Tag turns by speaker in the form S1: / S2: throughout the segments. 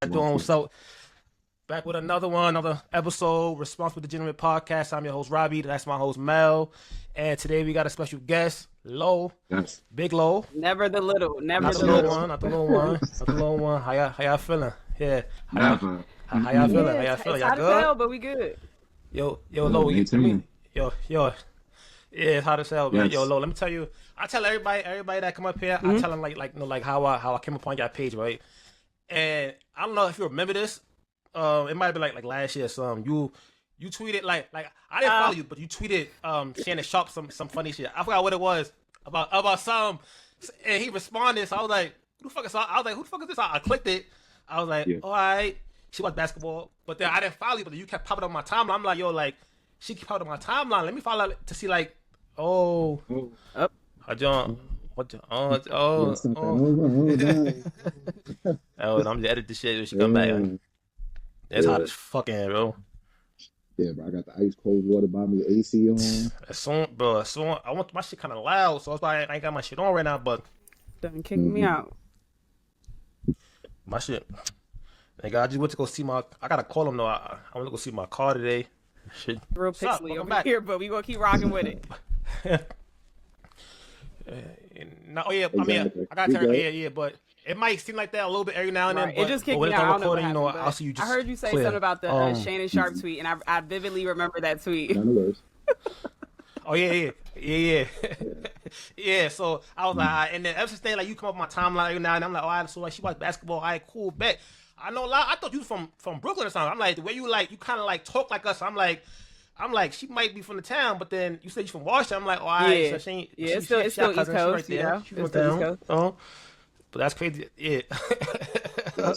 S1: Doing so back with another episode, Responsible Degenerate Podcast. I'm your host Robby. That's my host Mel, and today we got a special guest, Lo,
S2: Yes.
S1: Big Lo,
S3: Never the little, never
S1: not
S3: the
S1: the little
S3: little.
S1: one, not the little one, not the little one. How y'all feeling? Yeah,
S2: Never.
S1: how y'all feeling? How
S3: Yeah,
S1: y'all
S3: it's
S1: feeling?
S3: hot
S1: Y'all
S3: as hell,
S1: good?
S3: but we good.
S1: Yo, Lo,
S2: Me
S1: I
S2: too.
S1: mean, yo, yeah, it's hot as hell, man.
S2: Yes.
S1: Yo, Lo, let me tell you, I tell everybody that come up here, I tell them like how I came upon your page, right? And I don't know if you remember this. It might be like last year. You tweeted like I didn't follow you, but you tweeted Shannon Sharp some funny shit. I forgot what it was about some, and he responded. So I was like, who the fuck is? I was like, who the fuck is this? I clicked it. I was like, all right, she watched basketball, but then I didn't follow you, but you kept popping up on my timeline. I'm like, yo, like she kept popping up on my timeline. Let me follow to see like, oh,
S3: Up.
S1: I John. What the, oh, I'm gonna edit this shit when she come back. It's hot as fucking, bro.
S2: Yeah, bro. I got the ice cold water by me, AC on.
S1: As soon, I want my shit kind of loud, so it's why I ain't got my shit on right now. But
S3: Done kicking me out.
S1: my shit, nigga, I just went to go see my. I gotta call him though. I went to go see my car today. Shit,
S3: Real
S1: What's up?
S3: pixely
S1: Welcome
S3: over
S1: back.
S3: here, but we gonna keep rocking with it.
S1: No, oh yeah, I mean,
S2: Exactly.
S1: I gotta tell
S2: We
S1: her, yeah, but it might seem like that a little bit every now and then.
S3: Right.
S1: But
S3: It just kicked
S1: when
S3: me
S1: it's
S3: out. I
S1: done
S3: don't know what
S1: recording,
S3: happened,
S1: I'll see you
S3: but
S1: just.
S3: I heard you say
S1: clear.
S3: something about the Shannon Sharp tweet, and I vividly remember that tweet.
S2: None of those.
S1: Oh yeah. Yeah. So I was like, and then ever since then, like you come up my timeline every now and then, I'm like, all right, so like she watch basketball, all right, cool, bet. I know a lot. I thought you was from Brooklyn or something. I'm like the way you kind of like talk like us. I'm like she might be from the town, but then you said you from Washington. I'm like, all right,
S3: Yeah.
S1: so she ain't.
S3: Yeah, it's
S1: she
S3: still
S1: our cousin.
S3: East
S1: She
S3: Coast,
S1: right
S3: you
S1: there.
S3: know?
S1: She
S3: It's
S1: from
S3: still East
S1: town.
S3: Coast.
S1: But that's crazy. Yeah.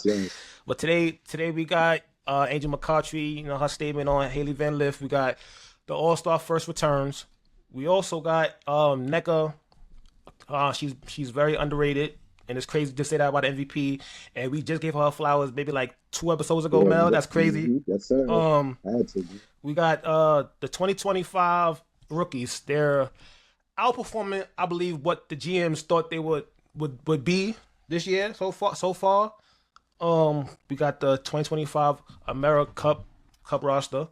S2: Yes.
S1: But today we got Angel Mccoughtry, you know, her statement on Haley Van Lith. We got the All-Star first returns. We also got NECA. She's very underrated, and it's crazy to say that about the MVP. And we just gave her flowers maybe like 2 episodes ago, Mel. That's crazy.
S2: Yes, sir. I had to.
S1: We got the 2025 rookies. They're outperforming, I believe, what the GMs thought they would be this year so far. We got the 2025 americup roster.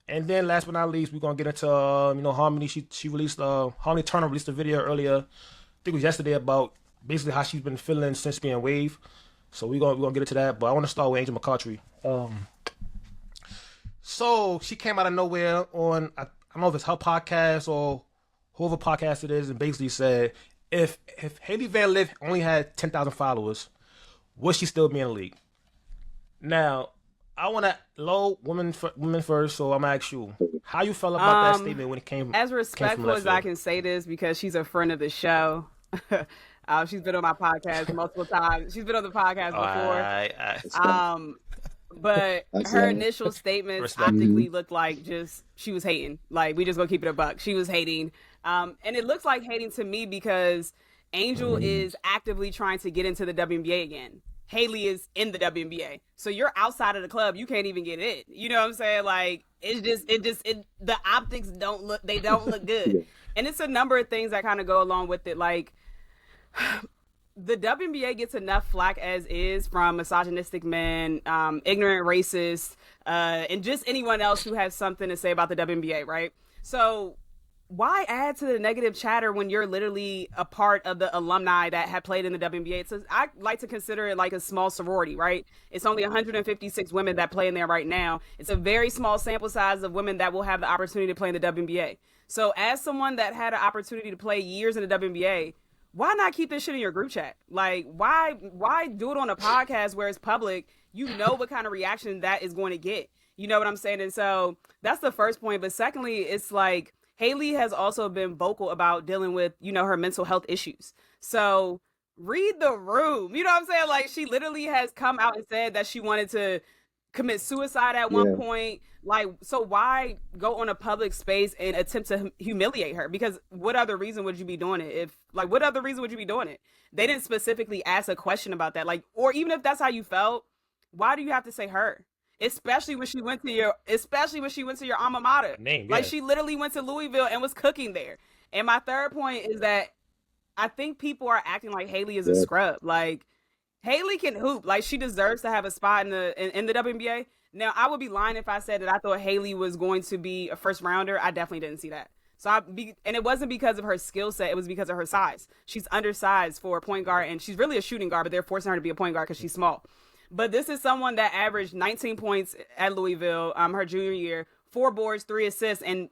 S1: And then last but not least, we're gonna get into Harmony. She released Harmony Turner released a video earlier, I think it was yesterday, about basically how she's been feeling since being waived. So we're gonna get into that. But I want to start with Angel Mccoughtry. So she came out of nowhere on I don't know if it's her podcast or whoever podcast it is, and basically said if Haley Van Lith only had 10,000 followers, would she still be in the league? Now, I want to low women first, so I'm gonna ask you how you felt about that statement when it came.
S3: As
S1: came
S3: respectful
S1: from left
S3: as I
S1: field.
S3: can say this, because she's a friend of the show. She's been on my podcast multiple times. She's been on the podcast before. But
S2: That's
S3: her
S2: right.
S3: initial statements
S1: Respect.
S3: optically looked like just she was hating. Like, we just gonna keep it a buck. She was hating. And it looks like hating to me because Angel is actively trying to get into the WNBA again. Haley is in the WNBA. So you're outside of the club, you can't even get in. You know what I'm saying? Like, the optics don't look good.
S2: Yeah.
S3: And it's a number of things that kind of go along with it. Like, the WNBA gets enough flack as is from misogynistic men, ignorant racists, and just anyone else who has something to say about the WNBA, right? So why add to the negative chatter when you're literally a part of the alumni that have played in the WNBA? So I like to consider it like a small sorority, right? It's only 156 women that play in there right now. It's a very small sample size of women that will have the opportunity to play in the WNBA. So as someone that had an opportunity to play years in the WNBA, why not keep this shit in your group chat? Like, why do it on a podcast where it's public? You know what kind of reaction that is going to get. You know what I'm saying? And so that's the first point. But secondly, it's like Haley has also been vocal about dealing with, her mental health issues. So read the room. You know what I'm saying? Like, she literally has come out and said that she wanted to commit suicide at one point. Like, so why go on a public space and attempt to humiliate her? Because what other reason would you be doing it? What other reason would you be doing it? They didn't specifically ask a question about that. Like, or even if that's how you felt, why do you have to say her? Especially when she went to your alma mater. Like, she literally went to Louisville and was cooking there. And my third point is that I think people are acting like Haley is a scrub. Like, Haley can hoop. Like, she deserves to have a spot in the WNBA. Now, I would be lying if I said that I thought Haley was going to be a first rounder. I definitely didn't see that. And it wasn't because of her skill set. It was because of her size. She's undersized for a point guard, and she's really a shooting guard, but they're forcing her to be a point guard because she's small. But this is someone that averaged 19 points at Louisville, her junior year, 4 boards, 3 assists, and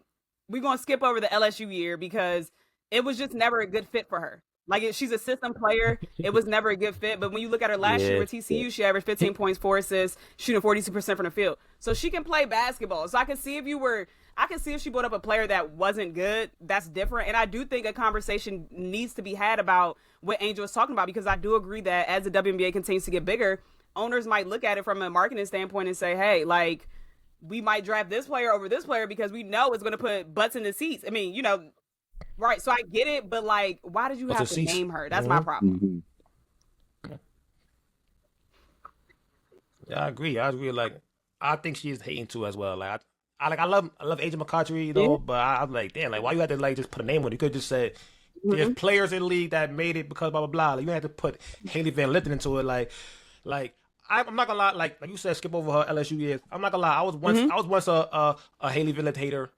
S3: we're gonna skip over the LSU year because it was just never a good fit for her. Like, she's a system player. It was never a good fit. But when you look at her last year with TCU, she averaged 15 points, 4 assists, shooting 42% from the field. So she can play basketball. So I can see if she brought up a player that wasn't good, that's different. And I do think a conversation needs to be had about what Angel was talking about, because I do agree that as the WNBA continues to get bigger, owners might look at it from a marketing standpoint and say, hey, like, we might draft this player over this player because we know it's going to put butts in the seats. I mean, right. So I get it, but like, why did you have to name her? That's my problem.
S1: Yeah, I agree. Like, I think she's hating too as well. Like, I love Angel Mccoughtry, but I'm like, damn, like, why you had to like just put a name on it? You could just say there's players in the league that made it because blah blah blah. Like, you had to put Haley Van Lifton into it. Like I'm not gonna lie. Like you said, skip over her LSU years. I'm not gonna lie. I was once a Haley Van Lifton hater.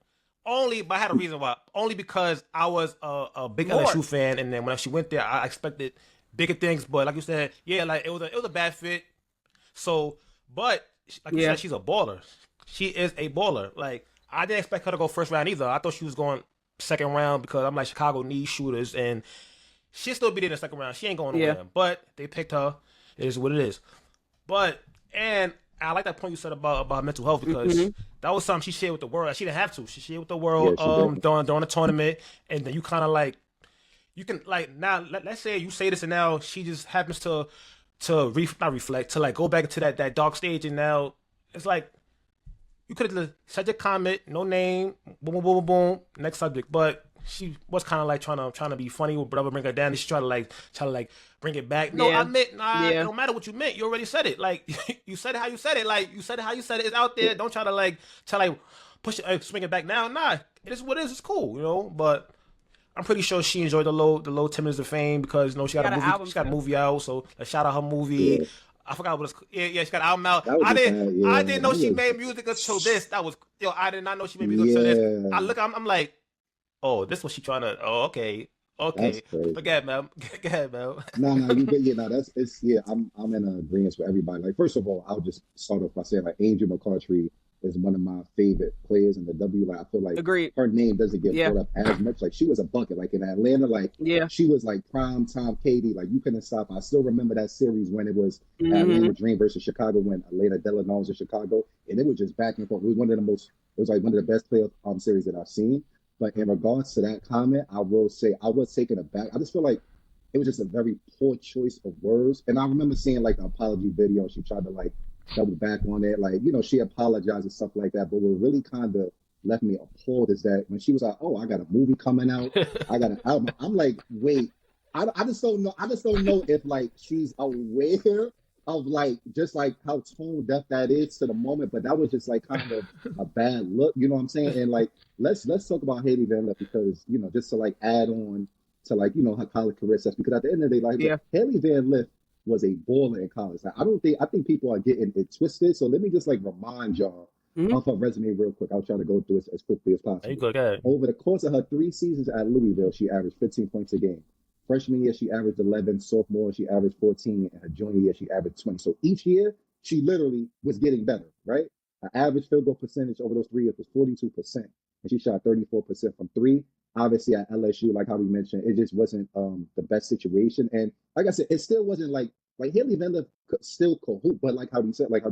S1: But I had a reason why. Only because I was a big LSU fan, and then when she went there, I expected bigger things. But like you said, yeah, like it was a bad fit. So, but like you said, she's a baller. She is a baller. Like, I didn't expect her to go first round either. I thought she was going second round because I'm like, Chicago needs shooters, and she'll still be there in the second round. She ain't going nowhere. But they picked her. It is what it is. And I like that point you said about mental health, because that was something she shared with the world. She didn't have to. She shared with the world during the tournament, and then you kind of like, you can like, now let's say you say this and now she just happens to not reflect, to like go back into that dark stage, and now it's like you could have said your comment, no name, boom boom boom boom boom, next subject, but she was kind of like trying to be funny with brother, bring her down. She tried to bring it back. No, I meant it don't matter what you meant. You already said it. Like, you said it how you said it. Like, you said it how you said it. It's out there. Don't try to push it, swing it back now. Nah, it is what it is. It's cool, But I'm pretty sure she enjoyed the low 10 minutes of fame because she got a movie. She got a movie out. So let's shout out her movie. Yeah. I forgot what it's. Yeah, she got an album out. I didn't know she made music until this. I did not know she made music until this. I'm like, oh, this was she trying to. Oh, okay. But go ahead, man.
S2: No, I'm in agreement with everybody. Like, first of all, I'll just start off by saying, like, Angel Mccoughtry is one of my favorite players in the W. Like, I feel like her name doesn't get brought up as much. Like, she was a bucket. Like, in Atlanta, she was like prime time Katie. Like, you couldn't stop. I still remember that series when it was Atlanta Dream versus Chicago, when Elena Delano was in Chicago, and it was just back and forth. It was one of the best playoff series that I've seen. But in regards to that comment, I will say I was taken aback. I just feel like it was just a very poor choice of words. And I remember seeing like the apology video. She tried to like double back on it. Like, she apologized and stuff like that. But what really kind of left me appalled is that when she was like, oh, I got a movie coming out. I got an album. I'm like, wait, I just don't know. I just don't know if like she's aware of like just like how tone deaf that is to the moment, but that was just like kind of a bad look, you know what I'm saying? And like let's talk about Haley Van Lith, because just to like add on to like her college career stuff, because at the end of the day, like Haley Van Lith was a baller in college. Like, I think people are getting it twisted. So let me just like remind y'all of her resume real quick. I'll try to go through it as quickly as possible. Over the course of her 3 seasons at Louisville, she averaged 15 points a game. Freshman year, she averaged 11. Sophomore, she averaged 14. And her junior year, she averaged 20. So each year, she literally was getting better, right? Her average field goal percentage over those 3 years was 42%. And she shot 34% from 3. Obviously, at LSU, like how we mentioned, it just wasn't the best situation. And like I said, it still wasn't like Haley Van Lith still could hoop, but like how we said, like a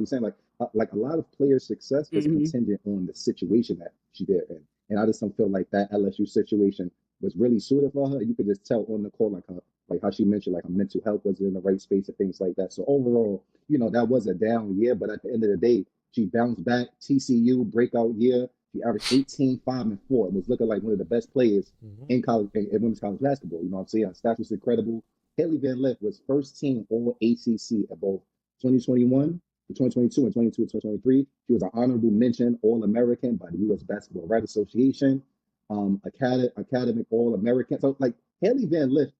S2: lot of players' success is contingent on the situation that she did in. And I just don't feel like that LSU situation was really suited for her. You could just tell on the call, like how she mentioned, like her mental health wasn't in the right space and things like that. So overall, that was a down year, but at the end of the day, she bounced back. TCU breakout year. She averaged 18, 5, and 4, and was looking like one of the best players in college, in women's college basketball. You know what I'm saying? Her stats was incredible. Haley Van Lith was first team All ACC at both 2021, 2022, and 2023. She was an honorable mention All American by the U.S. Basketball Writers Association. Academic All American. So like Haley Van Lith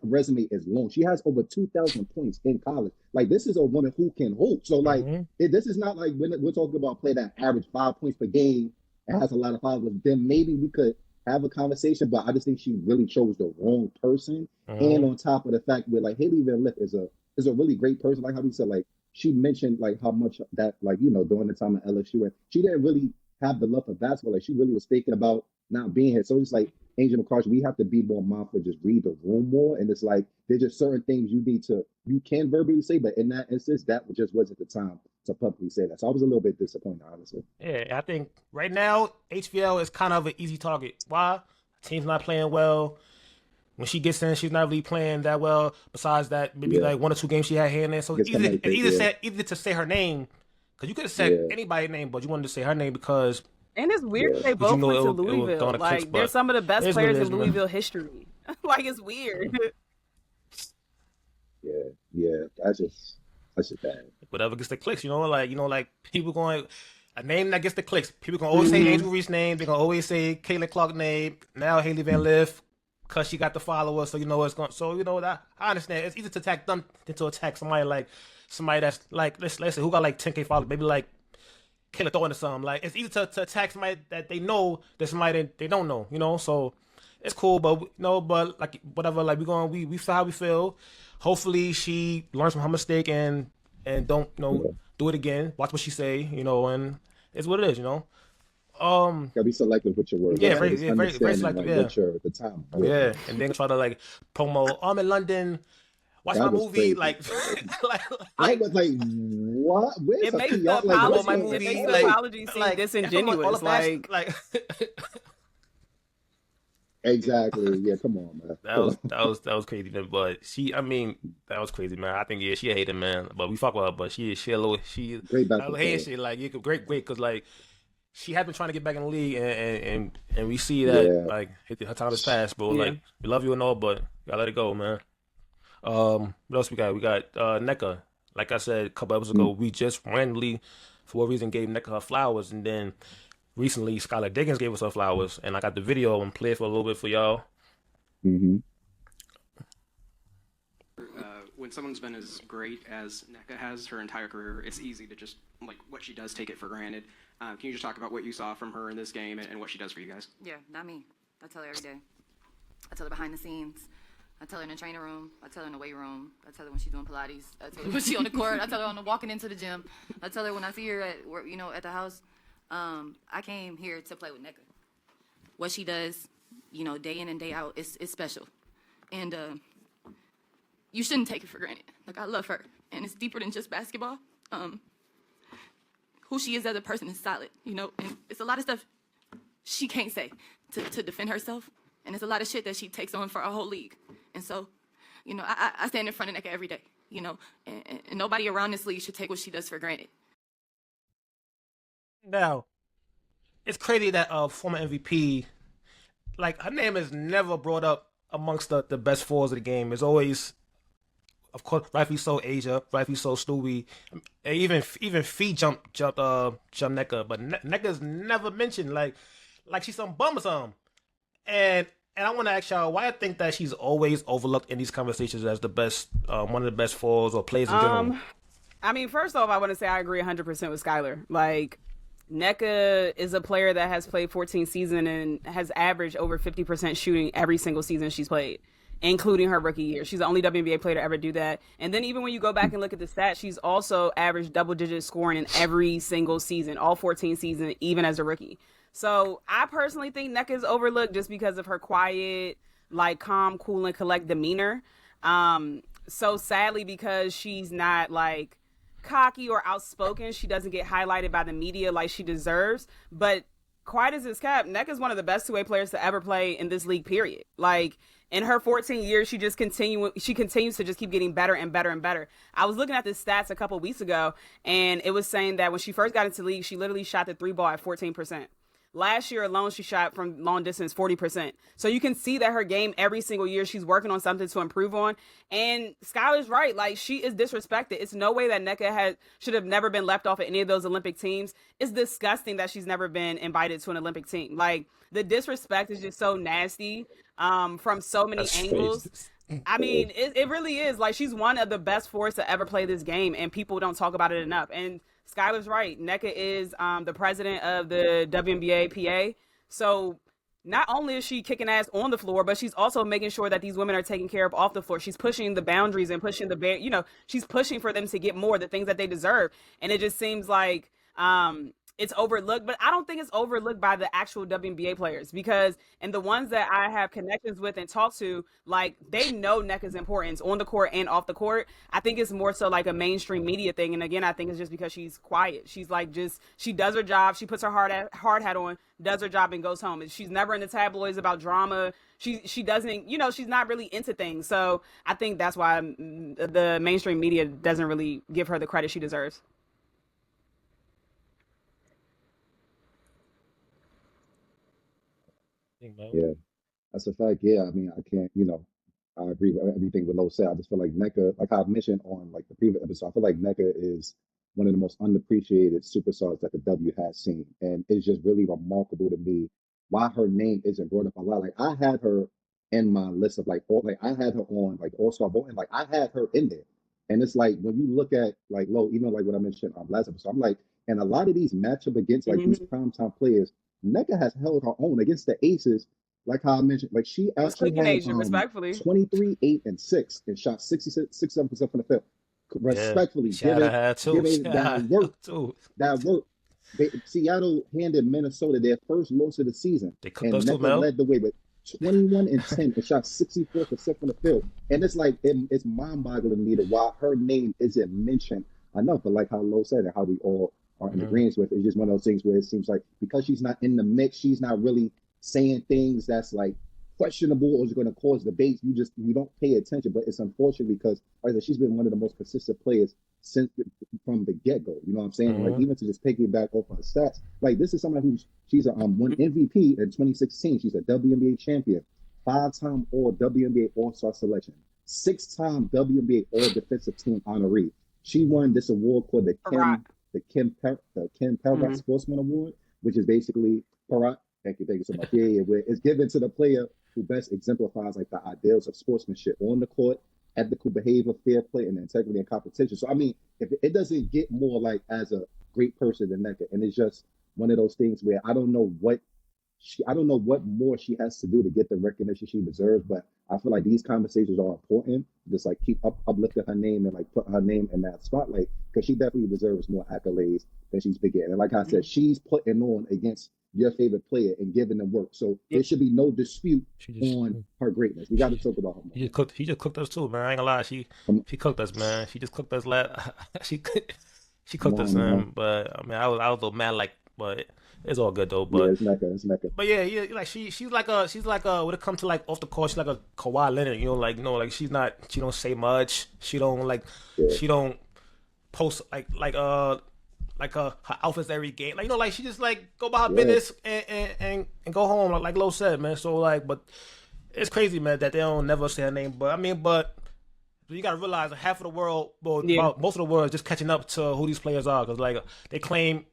S2: resume is long. She has over 2,000 points in college. Like, this is a woman who can hoop. So, like, this is not like when we're talking about play that average 5 points per game and has a lot of followers. Then maybe we could have a conversation. But I just think she really chose the wrong person. And on top of the fact where like Haley Van Lith is a really great person. Like how we said, like she mentioned like how much that like during the time at LSU, and she didn't really have the love for basketball. Like she really was thinking about not being here. So it's like Angel Mccoughtry, we have to be more mindful, just read the room more. And it's like there's just certain things you can verbally say, but in that instance, that just wasn't the time to publicly say that. So I was a little bit disappointed, honestly.
S1: Yeah, I think right now HVL is kind of an easy target. Why? Team's not playing well. When she gets in, she's not really playing that well. Besides that, maybe like 1 or 2 games she had here and there. So either to say her name, because you could have said anybody's name, but you wanted to say her name because.
S3: And it's weird they both went to Louisville. Like they're some of the best players in Louisville history. Like it's weird.
S2: Yeah, that's just bad.
S1: Whatever gets the clicks, like people going a name that gets the clicks. People can always say Angel Reese's name. They can always say Caitlin Clark's name. Now Haley Van Lith. Because she got the followers, so it's going. So that I understand. It's easier to attack them than to attack somebody that's like let's say who got like 10K followers, maybe like Kayla Thornton or something. Like it's easy to attack somebody that they know that somebody that they don't know. So it's cool, but but like whatever. Like we feel how we feel. Hopefully she learns from her mistake and don't do it again. Watch what she say. And it's what it is.
S2: Gotta be selective with your words.
S1: Yeah, very selective.
S2: Like, the time.
S1: Yeah, and then try to like promo. I'm in London. Watch my movie. Like,
S2: I was like, what? Where's
S3: it makes the apology,
S1: my movie?
S3: It makes the apology seem disingenuous. Like,
S2: exactly. Yeah, come on, man.
S1: That was crazy, man. But that was crazy, man. I think she a hater, man. But we fuck with her. But she a little
S2: great basketball.
S1: Shit, like great, because like. She has been trying to get back in the league, and we see that like her time is past, bro. Like we love you and all, but you gotta let it go, man. What else we got? We got NECA. Like I said a couple episodes ago, we just randomly, for what reason, gave NECA her flowers, and then recently Skylar Diggins gave us her flowers, and I got the video and play it for a little bit for y'all.
S4: When someone's been as great as NECA has her entire career, it's easy to just, like, what she does, take it for granted. Can you just talk about what you saw from her in this game and what she does for you guys?
S5: Yeah, not me. I tell her every day. I tell her behind the scenes. I tell her in the training room. I tell her in the weight room. I tell her when she's doing Pilates. I tell her when she's on the court. I tell her on the walking into the gym. I tell her when I see her at work, at the house. I came here to play with NECA. What she does, day in and day out, is special. And you shouldn't take it for granted. Like, I love her. And it's deeper than just basketball. Who she is as a person is solid, and it's a lot of stuff she can't say to defend herself. And it's a lot of shit that she takes on for our whole league. And so, I stand in front of NECA every day, and nobody around this league should take what she does for granted.
S1: Now, it's crazy that former MVP, like, her name is never brought up amongst the best fours of the game. It's always, of course, rightfully so, Asia, rightfully so, Stewie, even Fee jumped NECA, but NECA's never mentioned, like she's some bum or something. And I want to ask y'all why I think that she's always overlooked in these conversations as the best, one of the best fours or players in general.
S3: First off, I want to say I agree 100% with Skylar. Like, NECA is a player that has played 14 seasons and has averaged over 50% shooting every single season she's played, including her rookie year. She's the only WNBA player to ever do that. And then even when you go back and look at the stats, she's also averaged double-digit scoring in every single season, all 14 seasons, even as a rookie. So I personally think NECA is overlooked just because of her quiet, like, calm, cool, and collect demeanor. So sadly, because she's not, like, cocky or outspoken, she doesn't get highlighted by the media like she deserves. But quiet as it's kept, NECA is one of the best two-way players to ever play in this league, period. Like, in her 14 years, she continues to just keep getting better and better and better. I was looking at the stats a couple weeks ago, and it was saying that when she first got into the league, she literally shot the three ball at 14%. Last year alone, she shot from long distance 40%. So you can see that her game every single year, she's working on something to improve on. And Skylar's right. Like, she is disrespected. It's no way that NECA should have never been left off of any of those Olympic teams. It's disgusting that she's never been invited to an Olympic team. Like, the disrespect is just so nasty from so many angles. I mean, it really is. Like, she's one of the best forwards to ever play this game, and people don't talk about it enough. And Skylar's right. Nneka is the president of the WNBA PA. So not only is she kicking ass on the floor, but she's also making sure that these women are taken care of off the floor. She's pushing the boundaries and pushing she's pushing for them to get more, the things that they deserve. And it just seems like it's overlooked, but I don't think it's overlooked by the actual WNBA players, and the ones that I have connections with and talk to, like, they know Nneka's importance on the court and off the court. I think it's more so like a mainstream media thing. And again, I think it's just because she's quiet. She's like, she does her job. She puts her hard hat on, does her job, and goes home. She's never in the tabloids about drama. She doesn't, she's not really into things. So I think that's why the mainstream media doesn't really give her the credit she deserves.
S2: Yeah, that's a fact. Yeah, I mean, I can't, I agree with everything Willow said. I just feel like Nneka, like I mentioned on like the previous episode, I feel like Nneka is one of the most unappreciated superstars that the W has seen, and it's just really remarkable to me why her name isn't brought up a lot. Like I had her in my list of I had her on like All-Star voting, like I had her in there, and it's like when you look at like Low, like what I mentioned last episode, I'm like, and a lot of these matchup against like these primetime players. Nneka has held her own against the Aces, like how I mentioned. Like she actually had 23, 8, and 6, and shot 67% from the field. Respectfully,
S1: give it
S2: that work. That work. Seattle handed Minnesota their first loss of the season, and Nneka led the way with 21 and 10 and shot 64% from the field. And it's like it's mind-boggling to me that why her name isn't mentioned enough. But like how Lo said, and how we all are in agreement with. It's just one of those things where it seems like because she's not in the mix, she's not really saying things that's like questionable or is going to cause debates. You don't pay attention. But it's unfortunate because, like I said, she's been one of the most consistent players from the get-go. You know what I'm saying? Like even to just piggyback off her stats, like this is someone she's a one MVP in 2016. She's a WNBA champion, 5-time All WNBA All-Star selection, 6-time WNBA All Defensive Team honoree. She won this award called the Kim Parrott Sportsman Award, which is basically Parrott. Thank you so much. Where it's given to the player who best exemplifies like the ideals of sportsmanship on the court, ethical behavior, fair play, and integrity and competition. So I mean, if it doesn't get more like as a great person than Nneka, and it's just one of those things where I don't know what more she has to do to get the recognition she deserves, but I feel like these conversations are important. Just like keep uplifting her name and like put her name in that spotlight because she definitely deserves more accolades than she's been getting. And like I said, she's putting on against your favorite player and giving them work. So there should be no dispute on her greatness. We got to talk about her more.
S1: He just cooked us too, man. I ain't gonna lie. She cooked us, man. She just cooked us she cooked us, man. But I mean, I was a little mad, like, but it's all good though. But
S2: yeah, it's Nneka.
S1: But yeah, like she's like when it comes to like off the court, she's like a Kawhi Leonard, like she don't say much. She don't she don't post like her outfits every game. Like like she just like go about her business and go home like Lo said, man. So like, but it's crazy, man, that they don't never say her name. But I mean, but you gotta realize that half of the world, most of the world is just catching up to who these players are because like they claim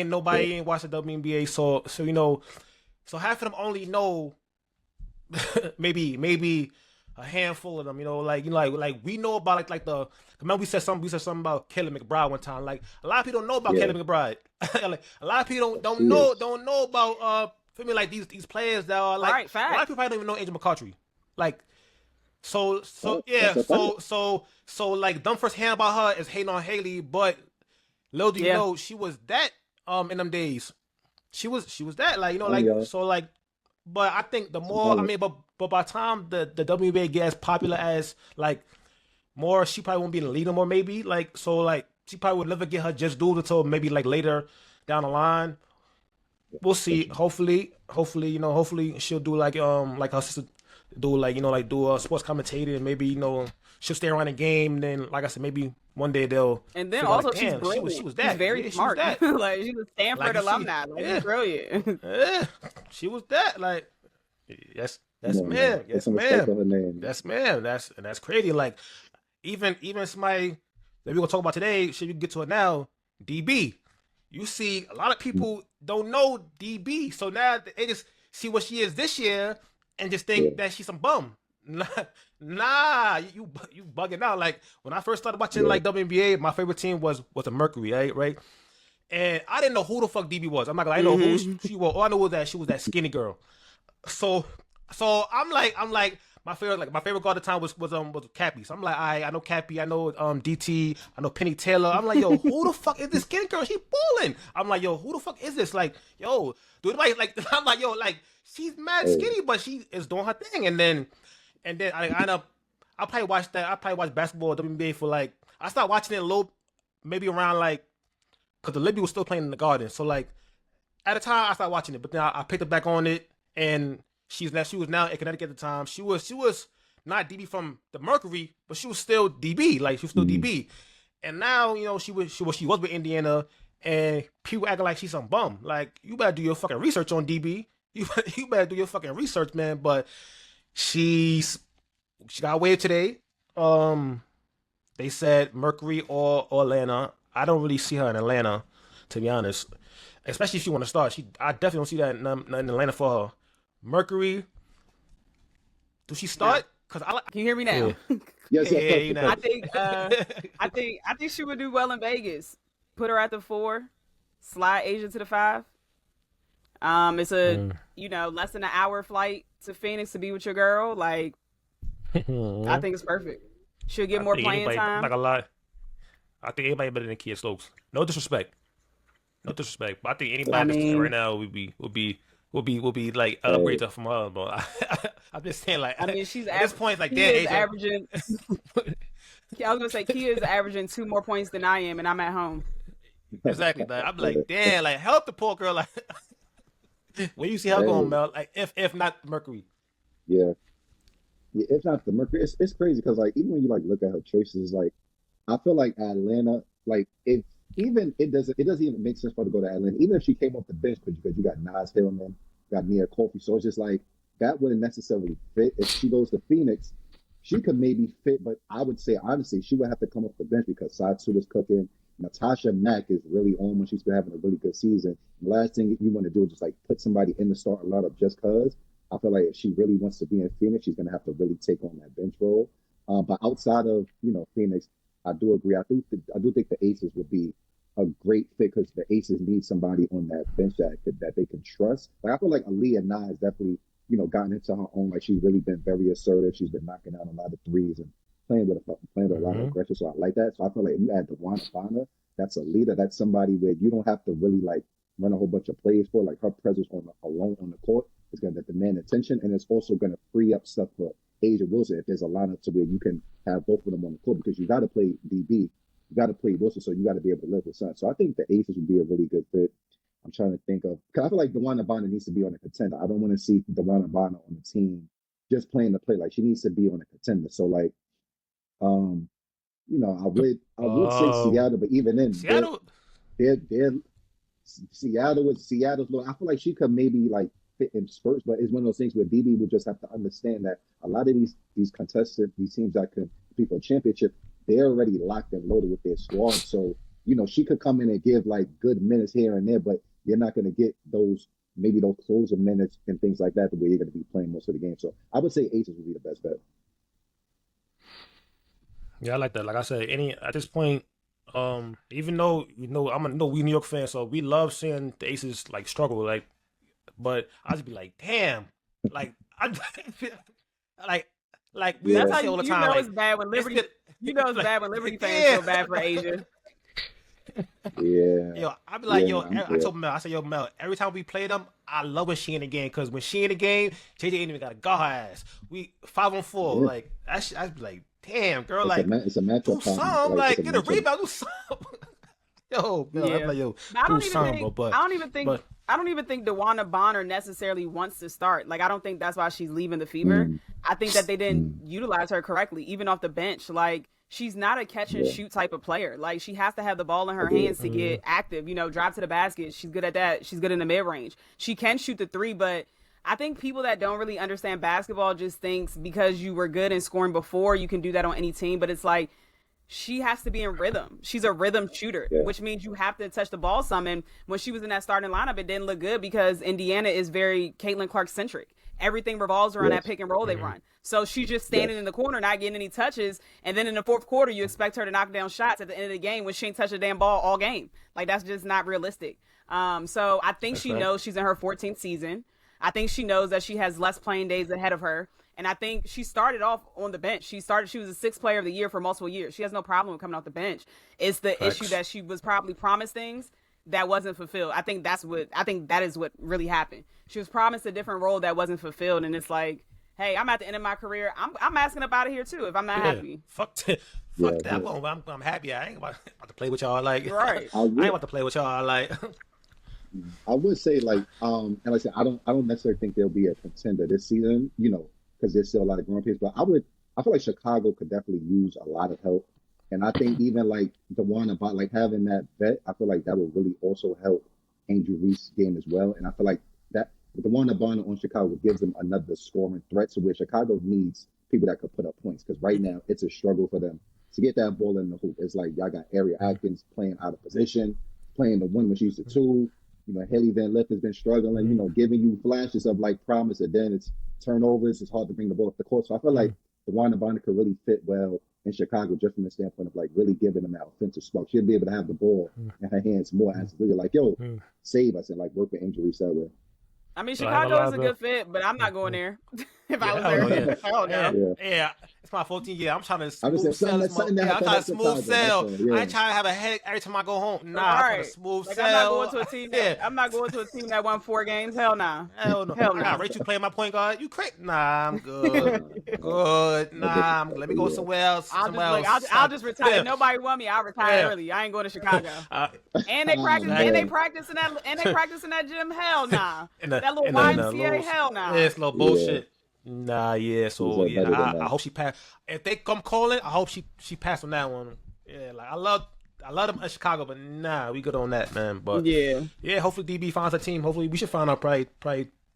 S1: nobody ain't watched the WNBA, so so half of them only know maybe a handful of them, like we know about like the remember we said something about Kelly McBride one time. Like a lot of people don't know about Kelly McBride. Like a lot of people don't know about for me like these players that are like a lot of people probably don't even know Angel Mccoughtry. Like so like them first hand about her is hating on Haley, but little do you know she was that in them days. She was that so like, but I think the more but by the time the WNBA get as popular as like more, she probably won't be in the league no more. Maybe like so like she probably would never get her just due until maybe like later down the line. We'll see. Hopefully she'll do like her sister do like do a sports commentator and maybe she'll stay around the game. And then like I said, maybe one day they'll. And then also like, she's brilliant. She was that.
S3: She's very smart. Like she's a Stanford alumni. She's brilliant.
S1: Yeah, she was that. Like yes, ma'am. Yes, ma'am. That's ma'am. That's crazy. Like even somebody that we're gonna talk about today. Should we get to it now? DB. You see, a lot of people don't know DB, so now they just see what she is this year and just think that she's some bum. Nah, you bugging out. Like when I first started watching like WNBA, my favorite team was the Mercury, right? And I didn't know who the fuck DB was. I'm not gonna. I know who she was. All I know was that she was that skinny girl. So I'm like my favorite guard at the time was Cappy. So I'm like, I know Cappy, I know DT, I know Penny Taylor. I'm like, yo, who the fuck is this skinny girl? She balling. I'm like, yo, who the fuck is this? Like, yo, dude, like I'm like, yo, like she's mad skinny, but she is doing her thing. And then I probably watched that. I probably watched basketball WNBA for like I started watching it a little, maybe around like because the Libby was still playing in the Garden. So like at the time I started watching it, but then I picked it back on it, and she was now in Connecticut at the time. She was not DB from the Mercury, but she was still DB. Like she was still DB. And now she was with Indiana, and people acting like she's some bum. Like you better do your fucking research on DB. You better do your fucking research, man. But she got waived today. They said Mercury or Atlanta. I don't really see her in Atlanta, to be honest. Especially if she want to start. I definitely don't see that in Atlanta for her. Mercury, do she start? Cause
S3: Can you hear me now?
S2: Yes.
S3: I think she would do well in Vegas. Put her at the 4, slide Asia to the 5. It's a less than an hour flight to Phoenix to be with your girl. Like, I think it's perfect. She'll get more playing time.
S1: Like a lot. I think anybody better than Kia Stokes. No disrespect, but I think anybody right now would be like upgrade from her. But I'm just saying, like,
S3: she's
S1: at this point, like,
S3: Kia's averaging. I was gonna say Kia's averaging 2 more points than I am, and I'm at home.
S1: Exactly. Like, I'm like, damn, like, help the poor girl. Like, where you see her going, Mel? Like, if not Mercury.
S2: Yeah, if not the Mercury, it's crazy because like even when you like look at her choices, like I feel like Atlanta, like it doesn't even make sense for her to go to Atlanta, even if she came off the bench because you got Nas Hillman, got Nia Kofi, so it's just like that wouldn't necessarily fit. If she goes to Phoenix, she could maybe fit, but I would say honestly she would have to come off the bench because Satsu is cooking. Natasha Mack is really on when she's been having a really good season. The last thing you want to do is just like put somebody in the starting lineup just because. I feel like if she really wants to be in Phoenix, she's going to have to really take on that bench role. But outside of Phoenix, I do agree. I do think the Aces would be a great fit because the Aces need somebody on that bench that they can trust. Like I feel like Aaliyah Nye has definitely gotten into her own. Like she's really been very assertive. She's been knocking out a lot of threes and playing with a lot of aggression. So I like that. So I feel like if you add DeWanna Bonner, that's a leader. That's somebody where you don't have to really like run a whole bunch of plays for. Like her presence alone on the court is going to demand attention, and it's also going to free up stuff for Asia Wilson if there's a lineup to where you can have both of them on the court because you got to play DB, you got to play Wilson, so you got to be able to live with Sun. So I think the Aces would be a really good fit. I'm trying to think of because I feel like DeWanna Bonner needs to be on a contender. I don't want to see DeWanna Bonner on the team just playing the play. Like she needs to be on a contender. So like, I would say Seattle, but even then,
S1: Seattle,
S2: Seattle's low. I feel like she could maybe like fit in spurts, but it's one of those things where DB would just have to understand that a lot of these contestants, these teams that could compete for a championship, they're already locked and loaded with their squad. So she could come in and give like good minutes here and there, but you're not going to get those closing minutes and things like that the way you're going to be playing most of the game. So I would say Aces would be the best bet.
S1: Yeah, I like that. Like I said, at this point, even though we New York fans, so we love seeing the Aces like struggle, like, but I just be like, damn, like we
S3: that's how
S1: say all the
S3: you
S1: time.
S3: know
S1: like,
S3: it's bad when Liberty. It's bad when Liberty fans feel bad for Asia.
S2: Yeah.
S1: Yo, I be like, I told Mel, I said, yo, Mel, every time we play them, I love when she in the game because when she in the game, JJ ain't even got to guard her ass. We 5-on-4, like I'd be like, damn, girl,
S2: it's a matchup.
S1: Do something, like get a rebound, do something. Yo, Mel, I'm like, yo,
S3: I don't even think DeWanna Bonner necessarily wants to start. Like, I don't think that's why she's leaving the Fever. I think that they didn't utilize her correctly, even off the bench. Like, she's not a catch and shoot type of player. Like, she has to have the ball in her hands to get active, drive to the basket. She's good at that. She's good in the mid range. She can shoot the 3, but I think people that don't really understand basketball just thinks because you were good in scoring before, you can do that on any team. But it's like, she has to be in rhythm. She's a rhythm shooter, which means you have to touch the ball some. And when she was in that starting lineup, it didn't look good because Indiana is very Caitlin Clark centric. everything revolves around that pick and roll they run. So she's just standing in the corner, not getting any touches. And then in the fourth quarter, you expect her to knock down shots at the end of the game when she ain't touched a damn ball all game. Like, that's just not realistic. So I think she knows she's in her 14th season. I think she knows that she has less playing days ahead of her. And I think she started off on the bench. She was a sixth player of the year for multiple years. She has no problem with coming off the bench. It's the issue that she was probably promised things that wasn't fulfilled. I think that is what really happened. She was promised a different role that wasn't fulfilled. And it's like, hey, I'm at the end of my career. I'm asking up out of here too if I'm not happy.
S1: Fuck that. I'm happy. I ain't about to play with y'all. Like, right. I ain't about to play with y'all. Like,
S2: I would say, like, and like I said, I don't necessarily think they'll be a contender this season, you know, because there's still a lot of growing pains. But I feel like Chicago could definitely use a lot of help. And I think even like the one about like having that vet, I feel like that would really also help Angel Reese's game as well. And I feel like that the one Abana on Chicago gives them another scoring threat. So where Chicago needs people that could put up points, because right now it's a struggle for them to get that ball in the hoop. It's like y'all got Ari Atkins playing out of position, playing the one when she's the two. You know, Haley Van Lith has been struggling, you know, giving you flashes of like promise, and then it's turnovers. It's hard to bring the ball up the court. So I feel like the one Abana could really fit well in Chicago, just from the standpoint of like really giving them that offensive spark. She'll be able to have the ball in her hands more as really like, yo, save us and like work with injuries that way.
S3: I mean, Chicago is a good fit, but I'm not going there. If I was there, hell no.
S1: Yeah, it's my 14th year. I'm trying to smooth sell. I'm trying to smooth sell. I ain't trying to have a headache every time I go home. Nah, I'm trying to smooth sell.
S3: I'm not going to a team. I'm not going to a team that won 4 games. Hell nah.
S1: Hell no. I got Rachel playing my point guard. You crazy? Nah, I'm good. Good. Nah, let me go somewhere else.
S3: I'll just retire. If nobody want me, I'll retire early. I ain't going to Chicago. And they practice. And they practice in that. And they practice in that gym. Hell nah. That little YMCA. Hell nah.
S1: It's little bullshit. Nah, yeah. So yeah, I hope she pass. If they come calling, I hope she passed on that one. Yeah, like I love them in Chicago, but nah, we good on that, man. But yeah. Hopefully DB finds a team. Hopefully we should find out probably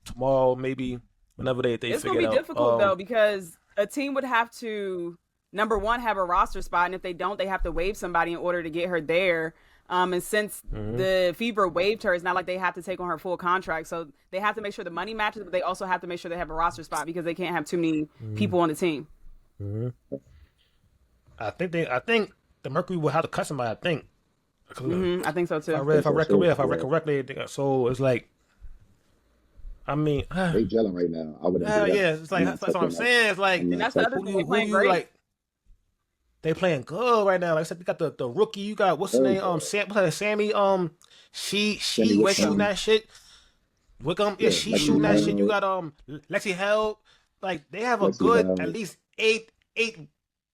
S1: tomorrow, maybe whenever they
S3: it's
S1: figure it out.
S3: It's gonna be difficult though, because a team would have to, number one, have a roster spot, and if they don't, they have to waive somebody in order to get her there. And since the Fever waived her, it's not like they have to take on her full contract. So they have to make sure the money matches, but they also have to make sure they have a roster spot because they can't have too many people on the team.
S1: I think the Mercury will have to cut somebody. I think.
S3: I think so too.
S1: If I read correctly, so it's like. I mean,
S2: they gelling right now. I would.
S1: It's like that's what I'm saying. It's like
S3: that's the other thing. Playing great.
S1: Like, they playing good right now. Like I said, you got the rookie. You got what's his name? Sammy. She shooting that shit. Wickham. Yeah, she shooting that shit. You got Lexi Held. Like they have a good at least eight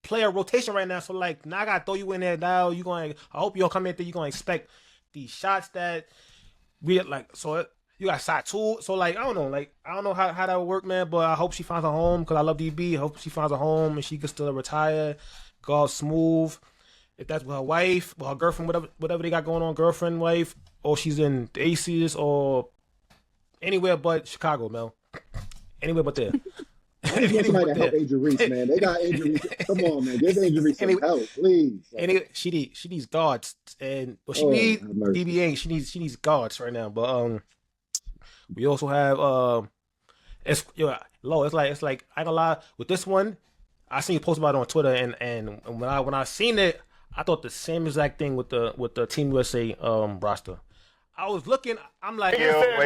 S1: player rotation right now. So like now I gotta throw you in there now. I hope you don't come in there. You're gonna expect these shots that we like. So you got shot too. So like I don't know how that would work, man. But I hope she finds a home because I love DB. I hope she finds a home and she can still retire. Go out smooth. If that's with her wife, with her girlfriend, whatever they got going on, girlfriend, wife, or she's in the ACs or anywhere but Chicago, Mel. Anywhere but there.
S2: Somebody to help Angel Reese, man. They got Angel Reese. Come on, man. Give Angel Reese some help, please.
S1: She needs guards, and she needs DBA. She needs guards right now. But we also have it's like I ain't gonna lie with this one. I seen you post about it on Twitter, and when I seen it, I thought the same exact thing with the Team USA roster. I was looking, I'm like,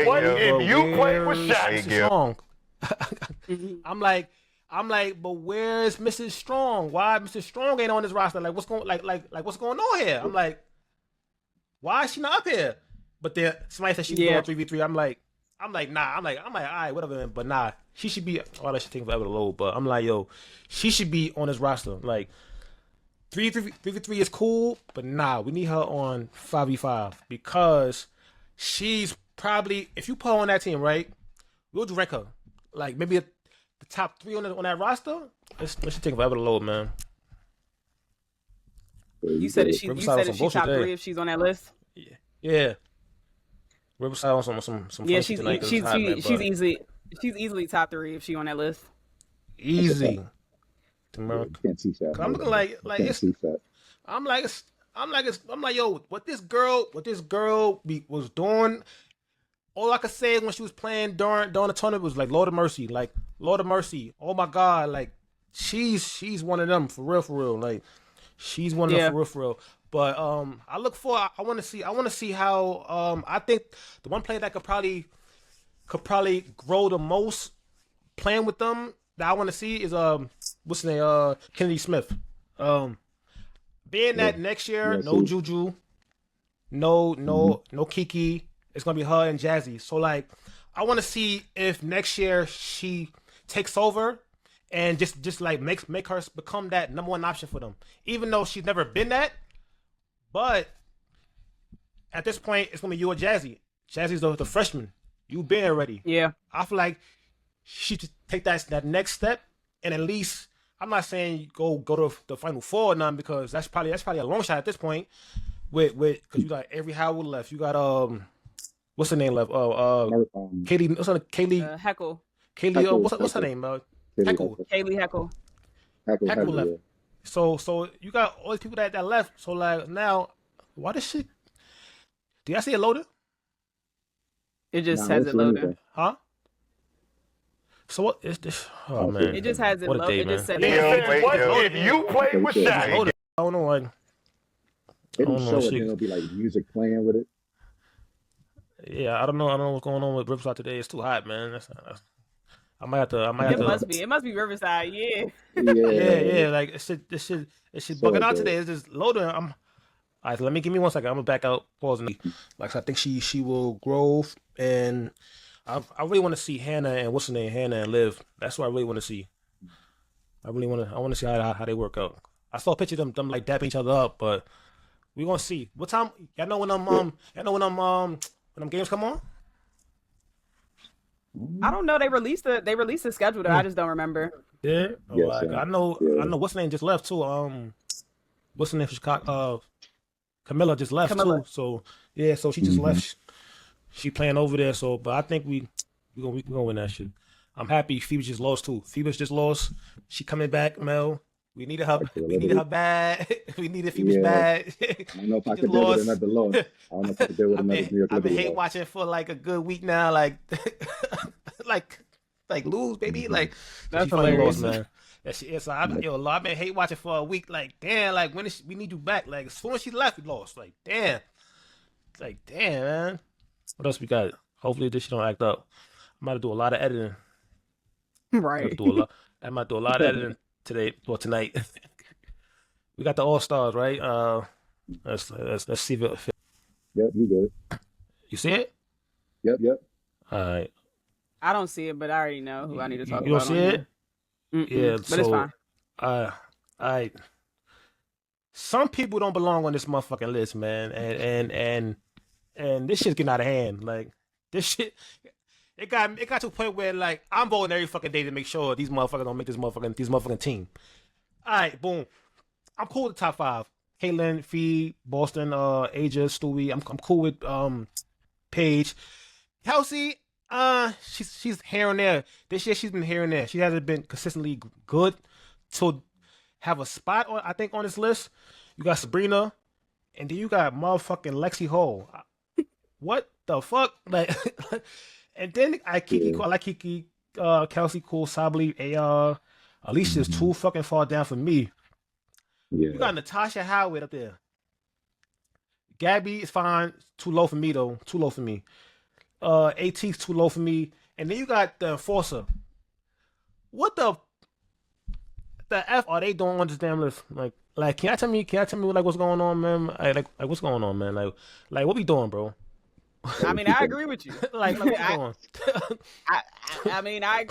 S1: what if you play with Shaq? I'm like, but where's Mrs. Strong? Why Mrs. Strong ain't on this roster? Like, what's going what's going on here? I'm like, why is she not up here? But then somebody said she's going 3v3. I'm like, nah. I'm like, all right, whatever. But nah, she should be. Oh, that should take forever to load. But I'm like, yo, she should be on this roster. Like, 3v3 is cool, but nah, we need her on 5v5 because she's probably, if you put her on that team, right, we'll direct her. Like maybe the top 3 on that roster. It should take forever to load, man.
S3: You said she's top 3 if she's on that list.
S1: Yeah. Riverside on some
S3: she's easily top 3 if she on that list.
S1: Easy.
S2: Can't see that.
S1: I'm looking like it's. I'm like yo, what this girl was doing all I could say when she was playing during the tournament was like, Lord of mercy, like Lord of mercy. Oh my God, like she's one of them for real. Like she's one of them for real. But I want to see how I think the one player that could probably grow the most playing with them that I want to see is what's his name, Kennedy Smith. Being that next year, no Juju, no Kiki, it's gonna be her and Jazzy. So like, I want to see if next year she takes over and just like make her become that number one option for them, even though she's never been that. But at this point, it's gonna be you or Jazzy. Jazzy's the freshman. You been already.
S3: Yeah.
S1: I feel like she should take that next step, and at least I'm not saying go to the Final Four or nothing, because that's probably a long shot at this point. With because you got Avery Howard left, you got what's her name left? Katie. What's her name? Kaylee
S3: Heckle.
S1: Kaylee. What's her name? Heckle.
S3: Kaylee Heckle.
S1: Heckle left. So you got all these people that left. So like now, why this shit? Do y'all see it loaded?
S3: It just has it loaded.
S1: Huh? So what is this? Oh man,
S3: it just has it loaded. It just said
S6: if you play with Shaq.
S1: I don't know what.
S2: It'll show it, and it'll be like music playing with it.
S1: Yeah, I don't know what's going on with Riverside today. It's too hot, man. I might have to.
S3: It must be Riverside. Yeah.
S1: Yeah. Like it should bugging out today. It's just loading. All right, so give me 1 second. I'm gonna back out. Pause. Like I think she will grow, and I really want to see Hannah and what's her name, Hannah and Liv. That's what I really want to see. I want to see how they work out. I saw a picture of them like dapping each other up, but we gonna see. What time? Y'all know when them games come on?
S3: I don't know. They released the schedule though. I just don't remember.
S1: Yeah. I know what's her name just left too. What's her name for Chicago? Camilla just left too. So yeah, so she just left. She playing over there. So, but I think we gonna win that shit. I'm happy. Phoebe's just lost too. Phoebe's just lost. She coming back, Mel. We needed her. We needed her bad. We needed Phoebe's bad.
S2: I don't know if I could deal with another loss. I don't know if I could deal with another New York.
S1: I've been hate watching for like a good week now. Like, like lose, baby. Like
S3: that's hilarious,
S1: man. That shit is. I've been hate watching for a week. Like, damn. Like we need you back. Like as soon as she left, we lost. Like, damn. Like, damn, man. What else we got? Hopefully this shit don't act up. I'm about to do a lot of editing.
S3: Right.
S1: I might do a lot of editing today or tonight. We got the All Stars, right? Let's see if it.
S2: Yep, you good.
S1: You see it?
S2: Yep.
S1: All right.
S3: I don't see it, but I already know who I need to talk about.
S1: You don't see it? Yeah,
S3: but it's
S1: fine. Some people don't belong on this motherfucking list, man, and this shit's getting out of hand. Like this shit, it got to a point where like I'm voting every fucking day to make sure these motherfuckers don't make this motherfucking team. All right, boom. I'm cool with the top 5. Caitlin, Fee, Boston, Aja, Stewie. I'm cool with Paige. Kelsey, she's here and there. This year she's been here and there. She hasn't been consistently good to have a spot on. I think on this list, you got Sabrina, and then you got motherfucking Lexi Hall. What the fuck? Like, and then I like Kiki, Kelsey, cool, Sably, AR. Alicia's too fucking far down for me.
S2: Yeah.
S1: You got Natasha Howard up there. Gabby is fine. Too low for me though. Too low for me. AT's too low for me. And then you got the Enforcer. What the F are they doing on this damn list? Like, can you tell me like what's going on, man? Like what's going on, man? Like what we doing, bro?
S3: I mean, I agree with you.
S1: like what we doing?
S3: I mean, I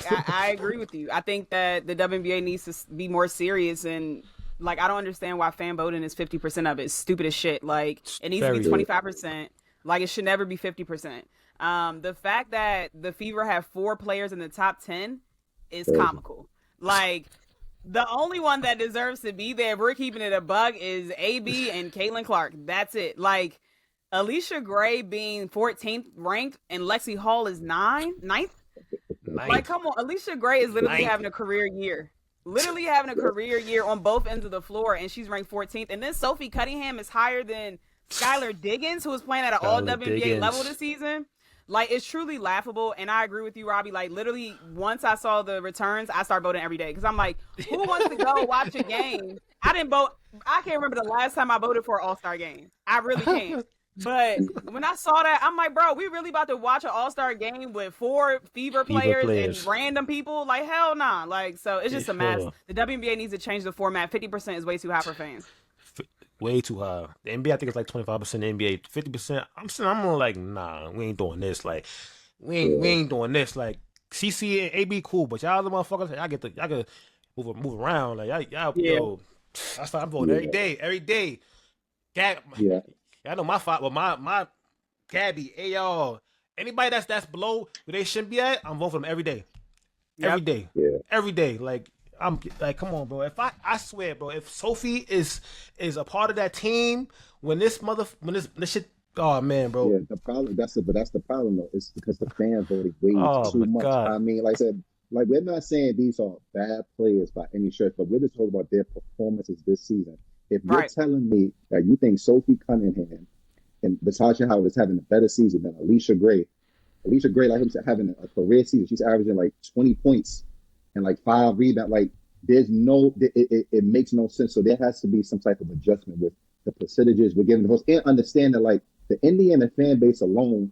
S3: agree with you. I think that the WNBA needs to be more serious, and like I don't understand why fan voting is 50% of it. It's stupid as shit. Like it needs to be 25%. Like it should never be 50%. The fact that the Fever have 4 players in the top 10 is comical. Like the only one that deserves to be there, if we're keeping it a bug, is AB and Caitlin Clark. That's it. Like Alicia Gray being 14th ranked and Lexi Hall is 9th. Like, come on. Alicia Gray is literally having a career year. Literally having a career year on both ends of the floor, and she's ranked 14th. And then Sophie Cunningham is higher than Skylar Diggins, who is playing at an all WNBA level this season. Like, it's truly laughable, and I agree with you, Robby. Like, literally, once I saw the returns, I started voting every day because I'm like, who wants to go watch a game? I didn't vote. I can't remember the last time I voted for an All-Star game. I really can't. But when I saw that, I'm like, bro, we really about to watch an All-Star game with 4 Fever players and random people? Like, hell nah. Like, so it's just a mess. The WNBA needs to change the format. 50% is way too high for fans.
S1: Way too high. The NBA, I think it's like 25%. The NBA, 50%. I'm like, nah, we ain't doing this. Like, we ain't doing this. Like, CC and AB cool, but y'all the motherfuckers, y'all can move around. Like, yo, I'm voting every day. I know my fault, but my Gabby, hey y'all, anybody that's below where they shouldn't be at, I'm voting for them every day. Every day. Like, I'm like, come on, bro. If I swear, bro, if Sophie is a part of that team when this shit, oh man, bro.
S2: Yeah, the problem that's the problem though. It's because the fans voted way too much.
S1: God.
S2: I mean, like I said, like we're not saying these are bad players by any stretch, but we're just talking about their performances this season. If you're telling me that you think Sophie Cunningham and Natasha Howard is having a better season than Alicia Gray, like I'm saying, having a career season, she's averaging like 20 points and like 5 rebounds. Like there's it makes no sense. So there has to be some type of adjustment with the percentages we're giving the votes, and understand that like the Indiana fan base alone,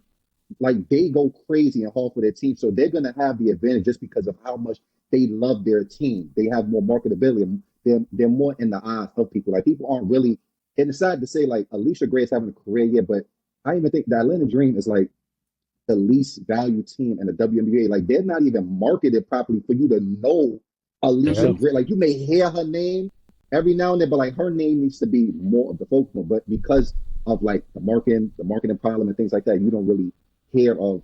S2: like they go crazy and haul for their team. So they're going to have the advantage just because of how much they love their team. They have more marketability. They're more in the eyes of people. Like people aren't really, and it's sad to say like Alicia Gray is having a career year, but I even think the Atlanta Dream is like the least valued team in the WNBA. Like they're not even marketed properly for you to know Alicia Gray. Like you may hear her name every now and then, but like her name needs to be more of the focal. But because of like the marketing problem and things like that, you don't really hear of,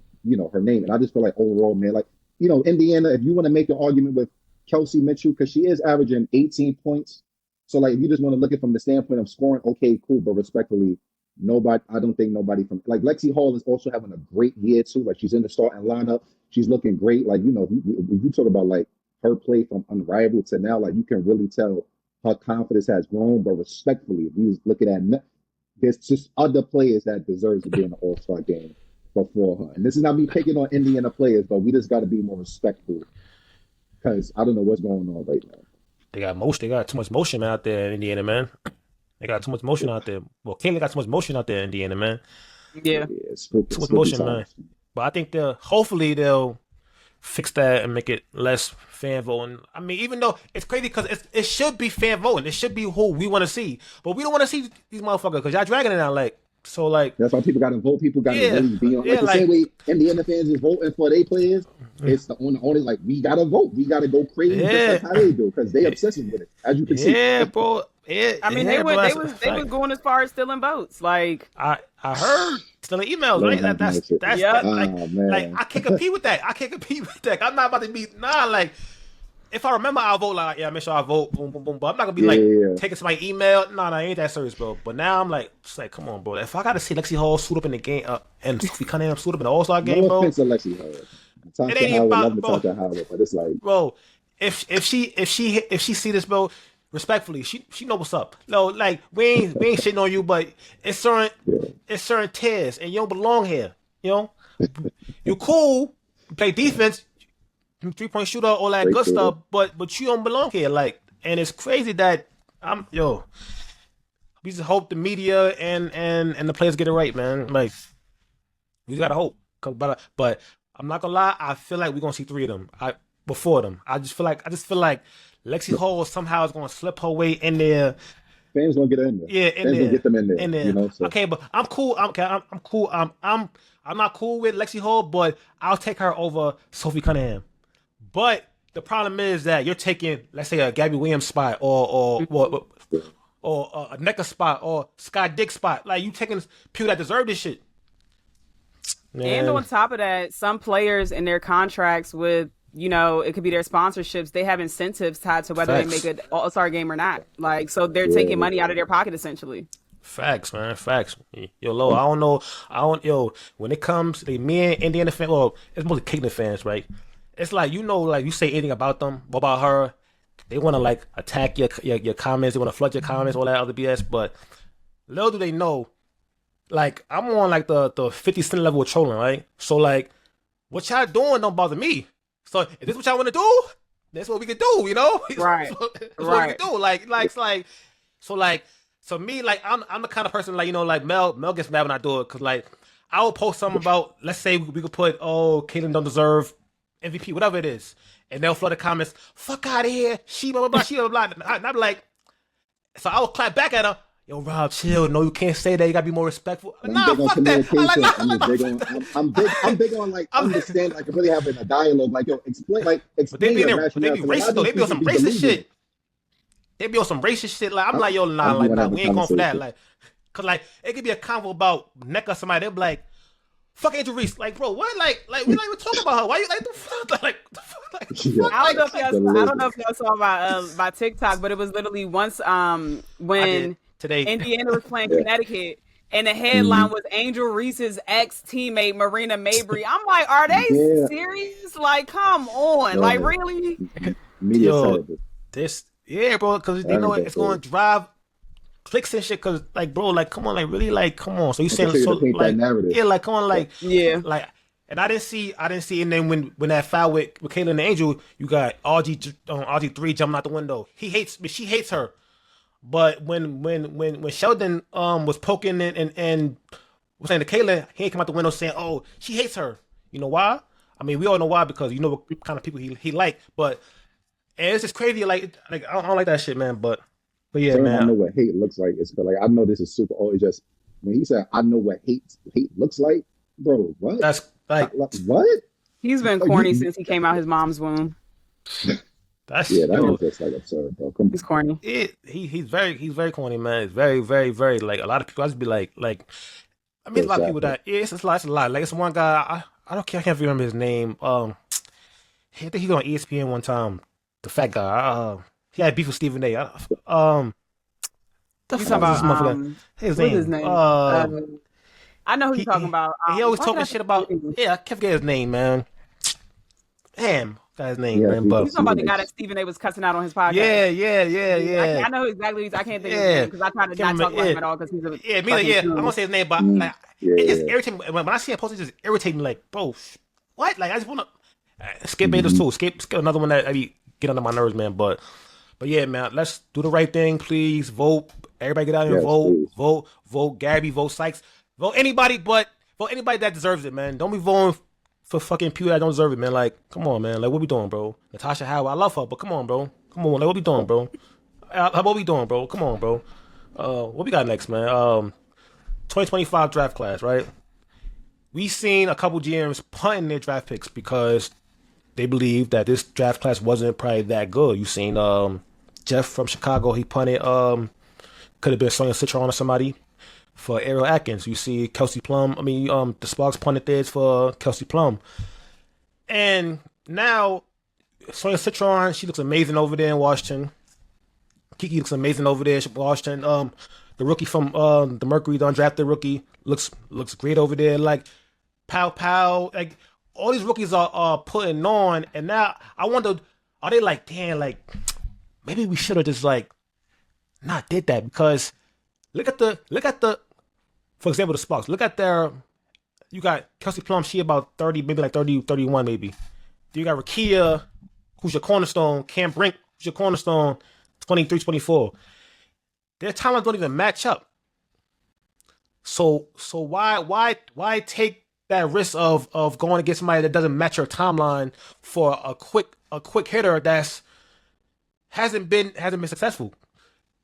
S2: her name. And I just feel like overall, man, like, Indiana, if you want to make an argument with Kelsey Mitchell, because she is averaging 18 points. So like, if you just want to look at it from the standpoint of scoring, okay, cool. But respectfully, I don't think nobody from like Lexi Hall is also having a great year too. Like she's in the starting lineup. She's looking great. Like, if you talk about like her play from unrivaled to now, like you can really tell her confidence has grown. But respectfully, if you just look at that, there's just other players that deserve to be in the All-Star game before her. And this is not me picking on Indiana players, but we just got to be more respectful because I don't know what's going on right now.
S1: They got too much motion out there in Indiana, man. They got too much motion out there. Well, Kayla got too much motion out there in Indiana, man.
S3: Yeah.
S1: Too much motion, man. But I think hopefully they'll fix that and make it less fan voting. I mean, even though it's crazy because it should be fan voting. It should be who we want to see. But we don't want to see these motherfuckers because y'all dragging it out like. So like
S2: that's why people got to vote. People got to really be on. Like the same way Indiana fans is voting for their players. It's the only like we got to vote. We got to go crazy just like how they do because they obsessive with it, as you can see.
S1: Yeah, bro. I
S3: mean, they was going as far as stealing votes. Like
S1: I heard stealing emails. Right? That's like I can't compete with that. I'm not about to be like. If I remember, I'll vote make sure I vote, boom, boom, boom. But I'm not gonna be taking somebody's email. No, I ain't that serious, bro. But now I'm like, come on, bro. If I gotta see Lexi Hall suit up in the game and Sophie Cunningham suit up in the All-Star game, bro.
S2: No offense to Lexi Hall. It ain't about, bro. Howard, but it's like,
S1: bro, if she see this, bro, respectfully, she know what's up. No, like we ain't shitting on you, but it's certain tears, and you don't belong here. You cool, you play defense. 3-point shooter, all that good stuff, but you don't belong here. Like, and it's crazy that we just hope the media and the players get it right, man. Like, we gotta hope. But I'm not gonna lie, I feel like we're gonna see 3 of them. Before them. I just feel like Lexi Hall somehow is gonna slip her way in there.
S2: Fans gonna get her in there.
S1: Yeah,
S2: Fans gonna get them in there. So.
S1: Okay, but I'm cool. I'm cool. I'm not cool with Lexi Hall, but I'll take her over Sophie Cunningham. But the problem is that you're taking, let's say, a Gabby Williams spot or a Necker spot or Sky Dick spot. Like, you taking people that deserve this shit. Man.
S3: And on top of that, some players in their contracts with, it could be their sponsorships, they have incentives tied to whether they make an All-Star game or not. Like, so they're taking money out of their pocket, essentially.
S1: Facts, man. Facts. Yo, Lo, I don't know. When it comes to me and Indiana fans, well, it's mostly Kingdom fans, right? It's like, you say anything about them, about her, they want to like attack your comments, they want to flood your comments, all that other BS. But little do they know, like I'm on like the 50 Cent level of trolling, right? So like, what y'all doing don't bother me. So if this is what y'all want to do, that's what we can do, you know?
S3: Right.
S1: That's what we can do. So me, like I'm the kind of person like, you know, like Mel gets mad when I do it because like I will post something about, let's say we could put, Caitlyn don't deserve MVP, whatever it is, and they'll flood the comments, fuck out of here, she blah blah blah, she blah blah blah, and I'm like, so I will clap back at her. Yo, Rob, chill. No, you can't say that. You gotta be more respectful. Nah, fuck that.
S2: I'm big on like understand, like really having a dialogue. Like, yo, explain your rationale.
S1: They be racist though. They be on some racist shit. They be on some racist shit. Like I'm like, yo, nah, we ain't going for that. Like, cause like it could be a convo about Neck or somebody. They'll be like, fuck Angel Reese. Like, bro, what? Like we not even talking about her. Why you like the fuck?
S3: I don't know if y'all saw my TikTok, but it was literally once when
S1: today
S3: Indiana was playing Connecticut, and the headline was Angel Reese's ex-teammate Marina Mabry. I'm like, are they serious? Like, come on, like really?
S2: Yo,
S1: bro, because they know it's going to drive clicks and shit. Because like, bro, like, come on, like, really, like, come on. So you saying so like, yeah, like, come on, like, like. And I didn't see, and then when that foul with Caitlyn and Angel, you got RG3 jumping out the window. She hates her. But when Sheldon was poking and was saying to Caitlyn, he ain't come out the window saying, "Oh, she hates her." You know why? I mean, we all know why, because you know what kind of people he like. But and it's just crazy. Like I don't like that shit, man. But yeah, man.
S2: I know what hate looks like. It's like I know this is super. Always just when he said, "I know what hate looks like," bro. What?
S1: That's like
S2: what?
S3: He's been corny since he came out his mom's womb.
S2: That is just like absurd, bro. Come on.
S3: He's corny.
S1: He's very corny, man. It's very, very, very like a lot of people. I just be like I mean, a lot of people that it's a lot. Like it's one guy I can't remember his name. I think he was on ESPN one time. The fat guy. He had beef with Stephen A.
S3: The fuck is this motherfucker?
S1: His name.
S3: I know who you're talking about.
S1: He always talking shit about. Yeah, I can't forget his name, man. Damn. His name, man, but
S3: he's talking about the guy that Stephen A was cussing out on his podcast.
S1: Yeah.
S3: I know exactly. I can't think of his name because I try to not talk about him at all because he's a
S1: I'm gonna say his name, but like it just irritates me when I see him post. It just irritates me. Like, bro, what? Like I just wanna skip Bader's too. Skip another one that get under my nerves, man. But yeah, man, let's do the right thing, please. Vote. Everybody get out here and vote. Gabby, vote Sykes, vote anybody, but vote anybody that deserves it, man. Don't be voting for fucking people that don't deserve it, man. Like, come on, man. Like, what we doing, bro? Natasha Howard, I love her, but come on, bro. Come on, like, what we doing, bro? What we doing, bro? Come on, bro. What we got next, man? 2025 draft class, right? We seen a couple GMs punting their draft picks because they believe that this draft class wasn't probably that good. You seen Jeff from Chicago, he punted could have been Sonia Citron or somebody for Ariel Atkins. You see Kelsey Plum. I mean, the Sparks punted theirs for Kelsey Plum. And now, Sonia Citron, she looks amazing over there in Washington. Kiki looks amazing over there in Washington. The rookie from the Mercury, the undrafted rookie, looks great over there. Like, Pow, like, all these rookies are putting on. And now, I wonder, are they like, damn, like, maybe we should have just, like, not did that? Because look at the for example, the Sparks. Look at you got Kelsey Plum, she about 30, maybe like 30, 31 maybe. You got Rakia, who's your cornerstone, Cam Brink, who's your cornerstone, 23, 24. Their talent don't even match up. So why take that risk of going against somebody that doesn't match your timeline for a quick hitter that's hasn't been successful?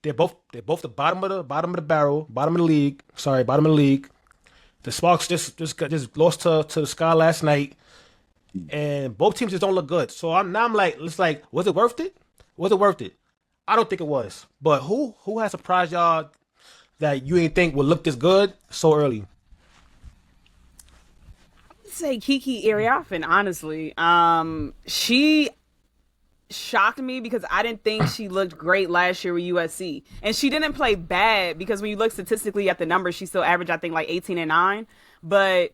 S1: They're both the bottom of the barrel, bottom of the league. The Sparks just lost to the Sky last night, and both teams just don't look good. So I'm like, was it worth it? Was it worth it? I don't think it was. But who has surprised y'all that you ain't think would look this good so early?
S3: I would say Kiki Iriafen, honestly. She shocked me because I didn't think she looked great last year with USC. And she didn't play bad because when you look statistically at the numbers, she still averaged, I think, like 18 and 9. But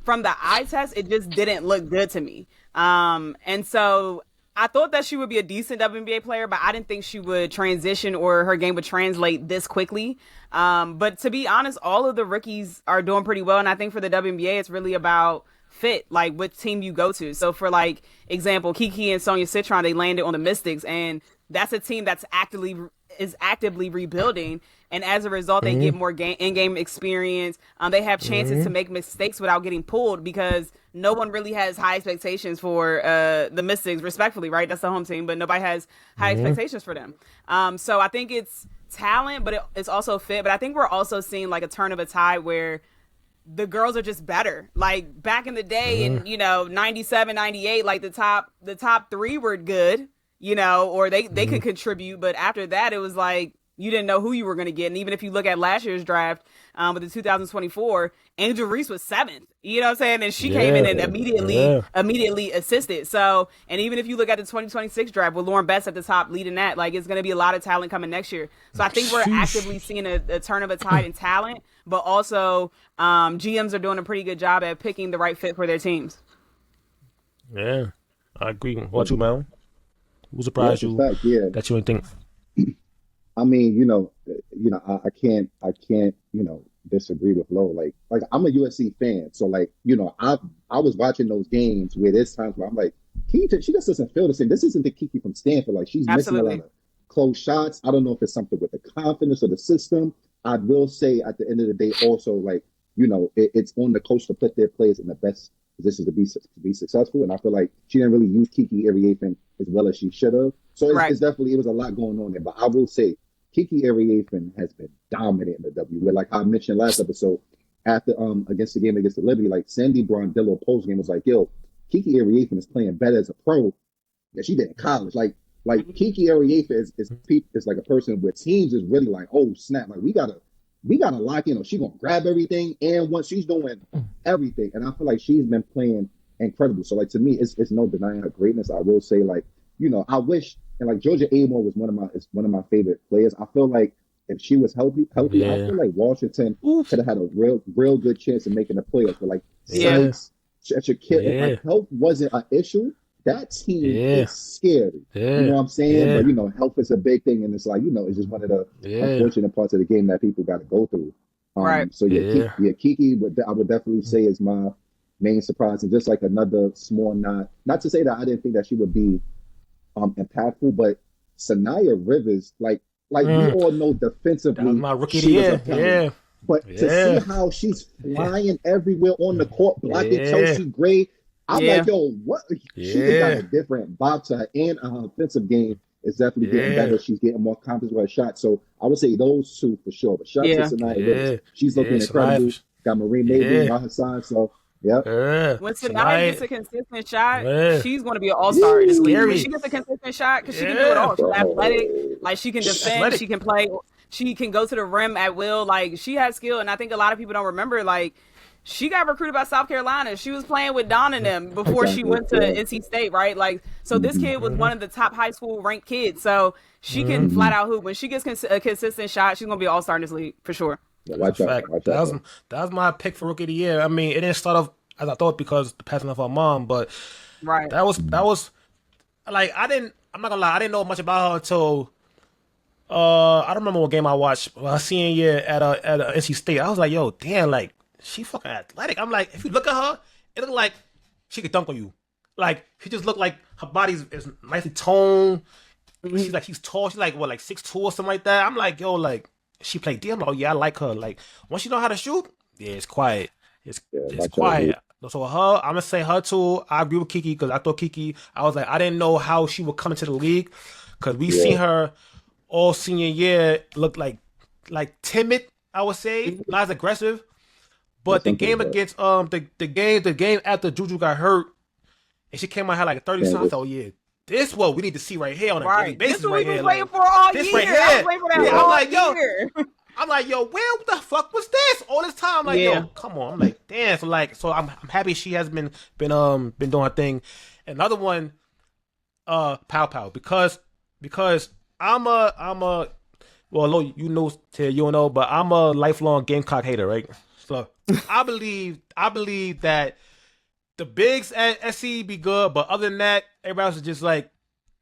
S3: from the eye test, it just didn't look good to me. And so I thought that she would be a decent WNBA player, but I didn't think she would transition or her game would translate this quickly. But to be honest, all of the rookies are doing pretty well. And I think for the WNBA, it's really about fit, like what team you go to. So for like example, Kiki and Sonia Citron, they landed on the Mystics, and that's a team that's actively rebuilding. And as a result, they get more in-game experience. They have chances to make mistakes without getting pulled because no one really has high expectations for the Mystics, respectfully, right? That's the home team, but nobody has high expectations for them. So I think it's talent, but it's also fit. But I think we're also seeing like a turn of a tide where the girls are just better. Like back in the day in, 97, 98, like the top three were good, or they could contribute. But after that, it was like, you didn't know who you were going to get. And even if you look at last year's draft with the 2024, Angel Reese was 7th. You know what I'm saying? And she came in and immediately assisted. So, and even if you look at the 2026 draft with Lauren Betts at the top leading that, like it's going to be a lot of talent coming next year. So I think we're actively seeing a turn of a tide in talent, but also GMs are doing a pretty good job at picking the right fit for their teams.
S1: Yeah, I agree. What you, Mel? Who surprised you that you didn't think?
S2: I mean, I can't, disagree with Lo. Like I'm a USC fan, so I was watching those games where there's times where I'm like, Kiki, she just doesn't feel the same. This isn't the Kiki from Stanford. Like she's missing a lot of close shots. I don't know if it's something with the confidence of the system. I will say at the end of the day, also it's on the coach to put their players in the best position to be successful. And I feel like she didn't really use Kiki Ariafen as well as she should have. So it's definitely, it was a lot going on there. But I will say, Kiki Ariafen has been dominant in the W. Like I mentioned last episode, after against the game against the Liberty, like Sandy Brondillo post game was like, "Yo, Kiki Ariafen is playing better as a pro than she did in college." Like Kiki Ariafen is like a person where teams is really like, "Oh snap! Like we gotta lock in. She gonna grab everything, and once she's doing everything." And I feel like she's been playing incredible. So like to me, it's no denying her greatness. I will say I wish. And like Georgia Amore was one of my favorite players. I feel like if she was healthy, I feel like Washington could have had a real good chance of making the playoffs. But like Sykes, if health wasn't an issue, that team is scary. You know what I'm saying? But health is a big thing, and it's like it's just one of the unfortunate parts of the game that people got to go through. So Kiki, I would definitely say is my main surprise, and just like another small nod. Not to say that I didn't think that she would be impactful, but Sanaya Rivers, like we all know defensively,
S1: that was my rookie of the year.
S2: But to see how she's flying everywhere on the court, blocking Chelsea Gray, I'm like, yo, what? She got a different vibe to her, and her offensive game is definitely getting better. She's getting more confidence with her shot. So I would say those two for sure. But shout out to Sanaya Rivers. She's looking incredible. Got Marie Maven on her side, so. Yeah.
S3: When Sanaya gets a consistent shot, she's going to be an all-star in this league. When she gets a consistent shot, because she can do it all. She's athletic. Like, she can defend. She can play. She can go to the rim at will. Like, she has skill. And I think a lot of people don't remember, like, she got recruited by South Carolina. She was playing with Don and them before she went to NC State, right? Like, so this kid was one of the top high school ranked kids. So she can flat out hoop. When she gets a consistent shot, she's going to be an all-star in this league, for sure.
S2: Watch out.
S1: That was my pick for rookie of the year. I mean, it didn't start off as I thought because the passing of her mom, but that was like I'm not gonna lie, I didn't know much about her until I don't remember what game I watched. Senior year at NC State. I was like, yo, damn, like she fucking athletic. I'm like, if you look at her, it looked like she could dunk on you. Like she just looked like her body is nicely toned. She's tall. She's like 6'2" or something like that. I'm like, yo, like. She played D. I'm like, oh yeah, I like her. Like once you know how to shoot, it's quiet. It's quiet. So her, I'm gonna say her too. I agree with Kiki because I thought Kiki. I was like, I didn't know how she would come into the league because we seen her all senior year look like timid. I would say not as aggressive. But the game against the game after Juju got hurt and she came out had like 30 shots. Oh yeah. This is what we need to see right here on a daily basis.
S3: This is what
S1: right
S3: we've
S1: here.
S3: been waiting for all
S1: this
S3: year.
S1: Right here.
S3: I was waiting for that all year.
S1: I'm like, yo, where the fuck was this all this time? I'm like, yo, come on. I'm like, damn. So I'm happy she has been doing her thing. Another one, Pow because I'm a well, you know, but I'm a lifelong Gamecock hater, right? So I believe that the bigs at SC be good, but other than that, everybody else is just like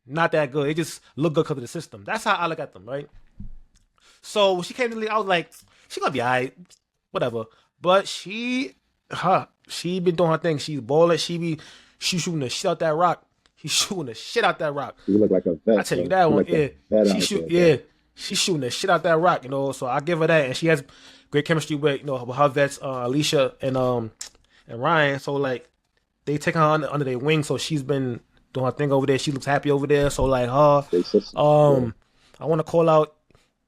S1: not that good. They just look good because of the system. That's how I look at them, right? So when she came to the league, I was like, she gonna be alright, whatever. But she been doing her thing. She's balling. She shooting the shit out that rock. He's shooting the shit out that rock.
S2: You look like a vet.
S1: I tell you that one, she's shooting the shit out that rock, you know. So I give her that, and she has great chemistry with, you know, with her vets, Alicia and Ryan. So like they take her under their wing. So she's been doing her thing over there. She looks happy over there. So like her, I want to call out,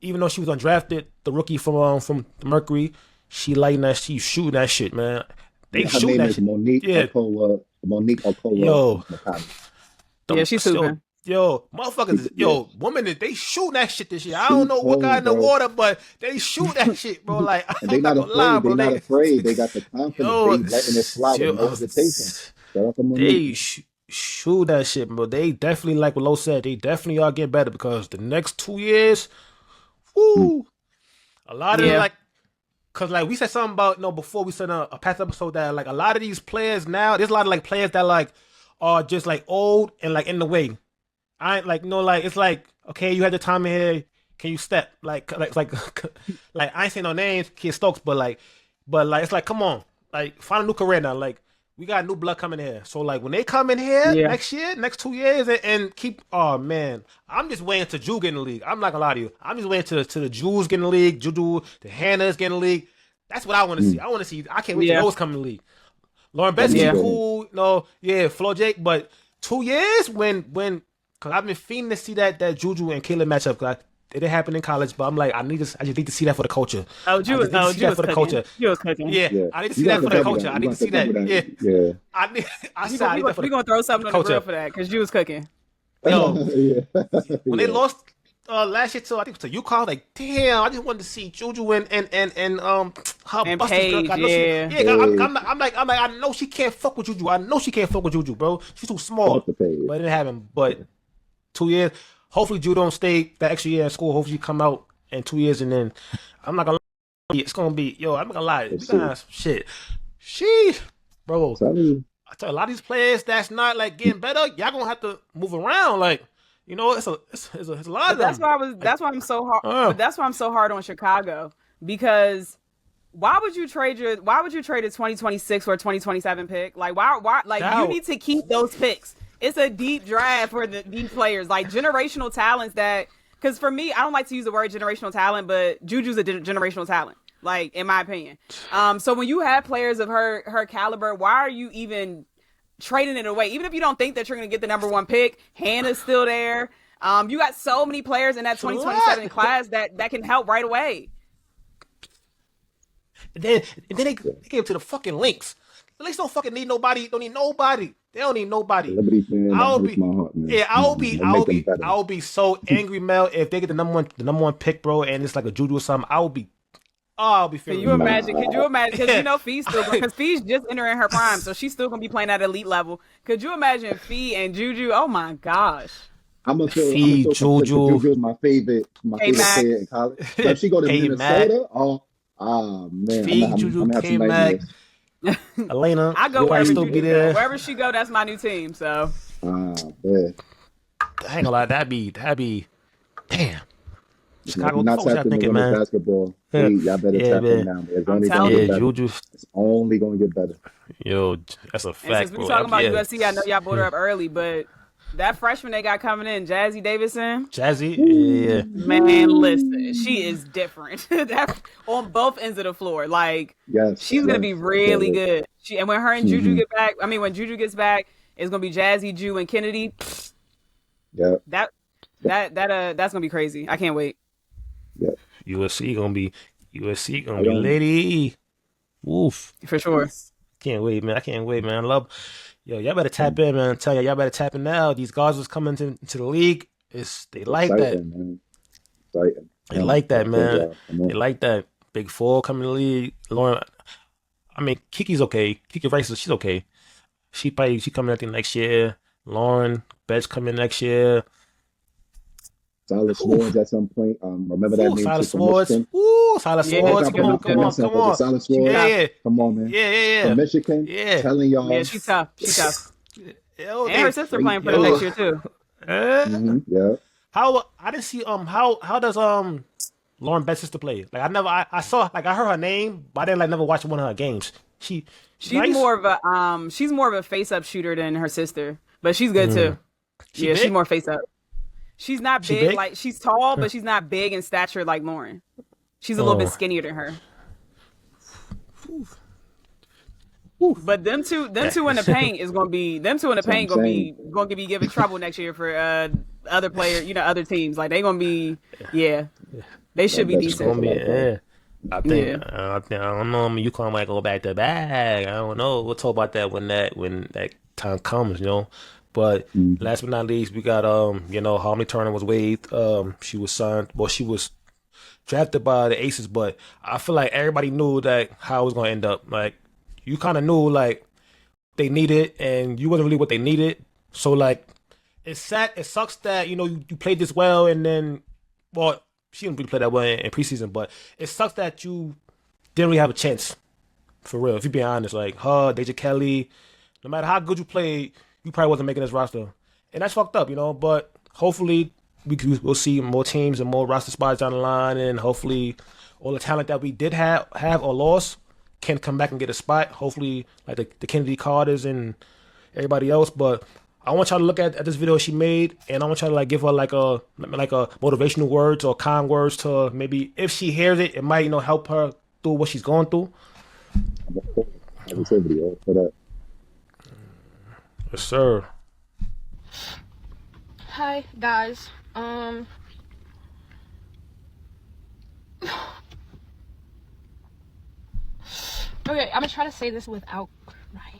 S1: even though she was undrafted, the rookie from the Mercury, she lighting that, she shooting that shit, man. They shooting that shit.
S2: Monique Okowa.
S3: Yo, she's super.
S1: Yo, motherfuckers, women, they shoot that shit this year. I don't know what got in the water, but they shoot that shit, bro. Like,
S2: and they not afraid. They're not afraid. They got the confidence. They letting it fly with no hesitation.
S1: They shoot that shit, bro. They definitely, like what Lo said, they definitely are getting better because the next 2 years, woo, a lot of like, cause like we said something about, you know, before we said a past episode that like a lot of these players now, there's a lot of like players that like are just like old and like in the way. I ain't like, no, like it's like, okay, you had the time in here, can you step? Like I ain't saying no names, Kid Stokes, but like it's like, come on, like find a new career now. Like we got new blood coming here. So like when they come in here next year, next 2 years, and keep, oh man, I'm just waiting to Ju get in the league. I'm not gonna lie to you. I'm just waiting to the Jews get in the league, Juju, the Hannahs get in the league. That's what I want to see. I can't wait till those come in the league. Lauren Betsy, cool, Flo Jake, but 2 years when cause I've been fiending to see that Juju and Caleb matchup. Cause it didn't happen in college, but I'm like, I just need to see that for the culture.
S3: Ju was cooking.
S1: Yeah, I need to see that for the culture. I need to see that. Yeah.
S3: We're gonna throw something on the grill for that because Ju was cooking.
S1: Yo, when they lost last year to, I think to UConn, like damn, I just wanted to see Juju and her
S3: and
S1: Paige,
S3: girl.
S1: I'm like, I know she can't fuck with Juju. I know she can't fuck with Juju, bro. She's too small. But it didn't happen. But 2 years. Hopefully, Juju don't stay that extra year in school. Hopefully, you come out in 2 years, and then I'm not gonna lie. It's gonna be, I'm not gonna lie. We gonna have some shit. Sheesh, bro. I tell you, a lot of these players that's not like getting better. Y'all gonna have to move around. Like, you know, it's a lot of them.
S3: That's why I'm so hard. But that's why I'm so hard on Chicago, because why would you trade a 2026 or a 2027 pick? Like why you need to keep those picks. It's a deep draft for these players, like generational talents that, because for me, I don't like to use the word generational talent, but Juju's a generational talent, like in my opinion. So when you have players of her caliber, why are you even trading it away? Even if you don't think that you're going to get the number one pick, Hannah's still there. You got so many players in that 2027 class that can help right away.
S1: And then they gave to the fucking Lynx. The Lynx don't fucking need nobody. Don't need nobody. They don't need nobody. I'll be so angry, Mel, if they get the number one pick, bro, and it's like a Juju or something. I'll be feeling.
S3: Could you imagine? Because you know Fee's still, because Fee's just entering her prime, so she's still gonna be playing at elite level. Could you imagine Fee and Juju? Oh my gosh.
S2: I'm gonna say Juju is my favorite player in college. So if she go to Minnesota, man,
S1: Fee, Juju, K-Mac. Elena,
S3: I go wherever Juju go. Wherever she go, that's my new team. So,
S2: man.
S1: I ain't gonna lie, that'd be damn. Chicago,
S2: not tapping in basketball. Hey, y'all better tap in now. It's only gonna get better.
S1: Juju.
S2: It's only gonna get better.
S1: Yo, that's a fact.
S3: Since we talking about USC, I know y'all brought her up early, but that freshman they got coming in, Jazzy Davidson.
S1: Yeah.
S3: Man, listen, she is different. On both ends of the floor. Like, she's gonna be really good. And when her and Juju get back, when Juju gets back, it's gonna be Jazzy, Ju, and Kennedy.
S2: Yeah.
S3: That's gonna be crazy. I can't wait.
S2: Yeah.
S1: USC gonna be lady. Woof.
S3: For sure.
S1: Can't wait, man. I can't wait, man. Y'all better tap in, man. I'm telling y'all better tap in now. These guys was coming to the league. They like that.
S2: Man.
S1: They like that, man. They like that. Big Four coming to the league. Lauren, Kiki's okay. Kiki Rice, she's okay. She coming I think next year. Lauren, Betch coming next year.
S2: Silas Swords at some point. Remember that name?
S1: Silas Swords. Silas Swords. Come on.
S2: Silas Swords.
S1: Yeah.
S2: Come on, man.
S1: Yeah.
S2: From Michigan. Yeah. Telling y'all.
S3: Yeah, she's tough. And her sister playing for the next year too.
S2: Yeah.
S1: How I didn't see how does Lauren Beth's sister play? Like I saw like I heard her name, but I didn't like never watch one of her games. She's nice.
S3: She's more of a face up shooter than her sister, but she's good too. She's more face up. She's not big, like she's tall, but she's not big in stature like Lauren. She's a little bit skinnier than her. But them two in the paint is gonna be gonna be giving trouble next year for other players, other teams. Like they gonna be they should be decent.
S1: I think I don't know. I mean, UConn might go back to back. I don't know. We'll talk about that when that time comes, But last but not least, we got Harmony Turner was waived. She was signed. Well, she was drafted by the Aces, but I feel like everybody knew that how it was gonna end up. Like you kind of knew like they needed, and you wasn't really what they needed. So like it sucks that you played this well, and then she didn't really play that well in preseason, but it sucks that you didn't really have a chance. For real, if you're being honest, like her, Deja Kelly, no matter how good you played, you probably wasn't making this roster, and that's fucked up, But hopefully, we'll see more teams and more roster spots down the line, and hopefully, all the talent that we did have or lost can come back and get a spot. Hopefully, like the Kennedy Carters and everybody else. But I want y'all to look at this video she made, and I want y'all to give her like a motivational words or kind words to maybe if she hears it, it might help her through what she's going through.
S2: I will say video for that.
S1: Yes, sir.
S7: Hi guys. Okay, I'm gonna try to say this without crying.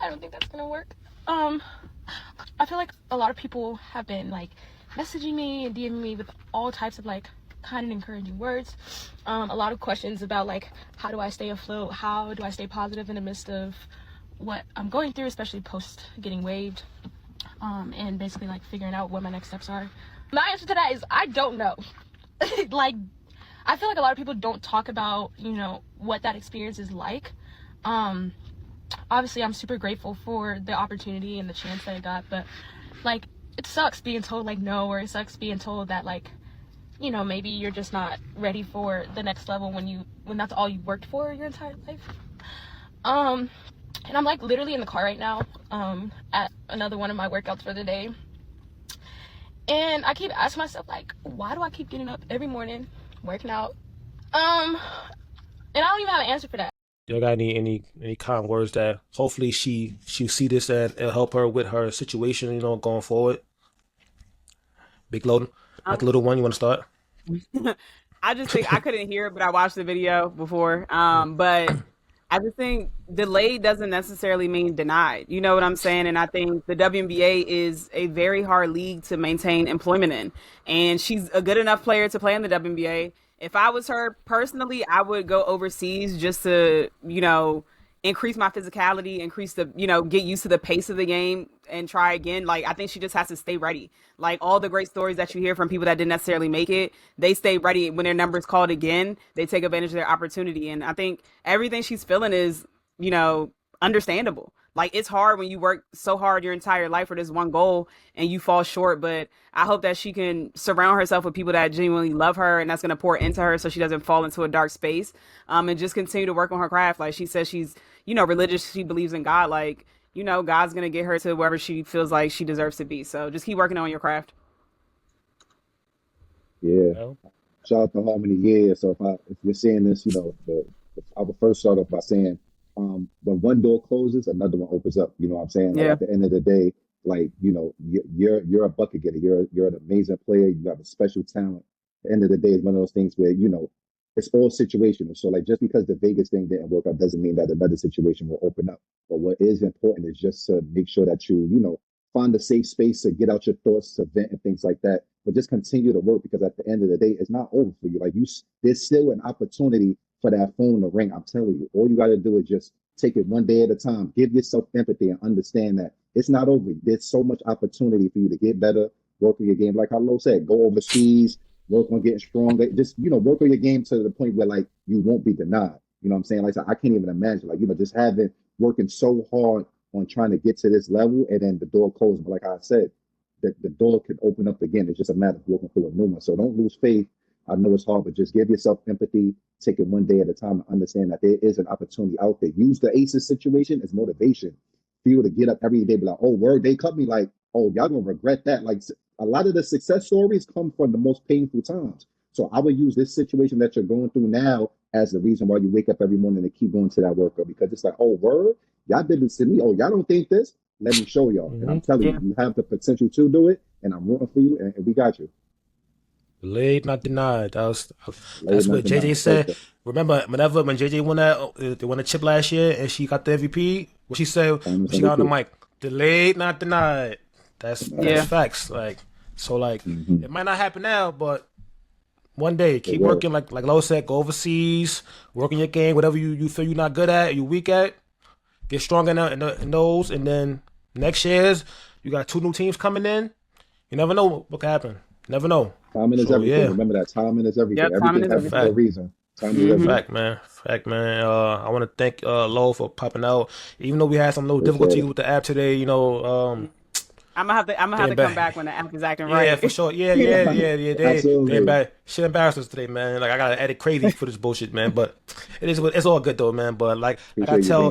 S7: I don't think that's gonna work. I feel like a lot of people have been like messaging me and DMing me with all types of like kind and encouraging words. A lot of questions about like how do I stay afloat, how do I stay positive in the midst of what I'm going through, especially post getting waived, and basically like figuring out what my next steps are. My answer to that is I don't know. Like I feel like a lot of people don't talk about what that experience is like. Obviously I'm super grateful for the opportunity and the chance that I got, but like it sucks being told like no, or it sucks being told that like maybe you're just not ready for the next level when that's all you worked for your entire life. And I'm like literally in the car right now at another one of my workouts for the day, and I keep asking myself like, why do I keep getting up every morning working out, and I don't even have an answer for that.
S1: Y'all got any kind words that hopefully she'll see this and it'll help her with her situation, going forward? Big Loden, like little one, you want to start?
S3: I just think I couldn't hear it, but I watched the video before. But I just think delayed doesn't necessarily mean denied. You know what I'm saying? And I think the WNBA is a very hard league to maintain employment in. And she's a good enough player to play in the WNBA. If I was her personally, I would go overseas just to, increase my physicality, increase the, get used to the pace of the game and try again. Like, I think she just has to stay ready. Like all the great stories that you hear from people that didn't necessarily make it, they stay ready when their number's called again, they take advantage of their opportunity. And I think everything she's feeling is, understandable. Like it's hard when you work so hard your entire life for this one goal and you fall short, but I hope that she can surround herself with people that genuinely love her and that's going to pour into her so she doesn't fall into a dark space, and just continue to work on her craft. Like she says she's, religious. She believes in God. Like, God's going to get her to wherever she feels like she deserves to be. So just keep working on your craft.
S2: Yeah. Shout out to Harmony. Yeah. So if you're saying this, I would first start off by saying, when one door closes, another one opens up. You know what I'm saying? Like, at the end of the day, like, you're a bucket getter. You're an amazing player. You have a special talent. At the end of the day, it's one of those things where, it's all situational. So like just because the Vegas thing didn't work out doesn't mean that another situation will open up. But what is important is just to make sure that you, find a safe space to get out your thoughts, to vent and things like that. But just continue to work, because at the end of the day, it's not over for you. Like there's still an opportunity for that phone to ring. I'm telling you, all you got to do is just take it one day at a time. Give yourself empathy and understand that it's not over. There's so much opportunity for you to get better, work on your game. Like how Lo said, go overseas, work on getting stronger. Just, work on your game to the point where like you won't be denied. You know what I'm saying? Like I can't even imagine, like, just working so hard on trying to get to this level, and then the door closed. But like I said, the door could open up again. It's just a matter of walking through a new one. So don't lose faith. I know it's hard, but just give yourself empathy. Take it one day at a time and understand that there is an opportunity out there. Use the Aces situation as motivation for you to get up every day, be like, oh, word, they cut me. Like, oh, y'all gonna regret that. Like, a lot of the success stories come from the most painful times. So I would use this situation that you're going through now as the reason why you wake up every morning and keep going to that workout, because it's like, oh, word, y'all did this to me. Oh, y'all don't think this? Let me show y'all. And I'm telling you, you have the potential to do it, and I'm rooting for you, and we got you.
S1: Delayed, not denied. That's what JJ said. Remember, when JJ won the chip last year and she got the MVP, what she said when she got on the mic, delayed, not denied. That's facts. Like, so like it might not happen now, but one day keep working. Like Lo said, go overseas, work in your game, whatever you feel you're not good at, you weak at, get strong in those, and then next year's you got 2 new teams coming in. You never know what can happen. Never know.
S2: Timing is everything. Yeah. Remember that timing is everything. Yep, everything happens for a reason.
S1: Fact, man. I want to thank Lo for popping out. Even though we had some little difficulties with the app today, you know.
S3: I'm gonna have to come back when the app is acting right.
S1: Yeah, for sure. Yeah. Shit embarrassed us today, man. Like I gotta edit crazy for this bullshit, man. But it's all good though, man. But like I tell,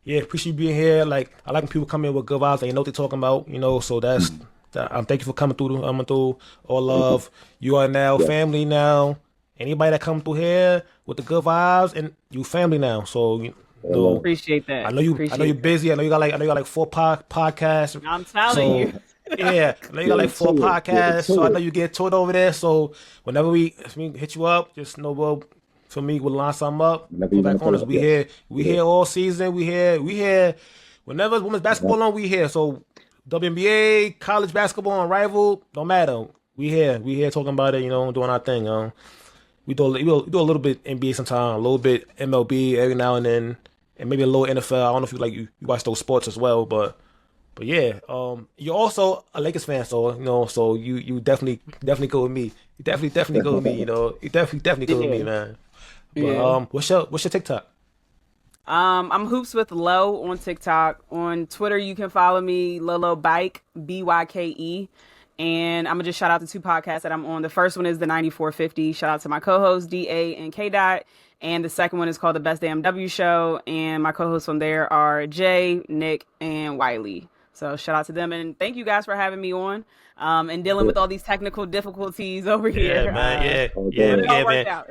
S1: appreciate you being here. Like I like when people come in with good vibes and you know what they're talking about, you know. So that's. Thank you for coming through. All love. You are now family now. Anybody that come through here with the good vibes, and you family now. So you know,
S3: appreciate that.
S1: I know you're busy. I know you got like 4 podcasts.
S3: I'm telling you.
S1: Yeah, I know you got like 4 podcasts. So I know you get toured over there. So whenever we hit you up, just know for me we'll line something up. Go back on us. We here all season. We here. Whenever women's basketball on, we here. So. WNBA, college basketball, and rival, don't matter. We here talking about it, you know, doing our thing. We do a little bit NBA sometimes, a little bit MLB every now and then, and maybe a little NFL. I don't know if you watch those sports as well, but yeah. You're also a Lakers fan, so you know, so you definitely go with me. You definitely go with me. You know, you definitely go with me, man. But what's your TikTok?
S3: I'm Hoops with Lo on TikTok. On Twitter, you can follow me, Lolo Bike, BYKE. And I'm going to just shout out the 2 podcasts that I'm on. The first one is the 9450. Shout out to my co-hosts, DA and K-Dot. And the second one is called the Best Damn W Show. And my co-hosts on there are Jay, Nick, and Wiley. So shout out to them. And thank you guys for having me on. And dealing with all these technical difficulties over here.
S1: Yeah, man.
S3: It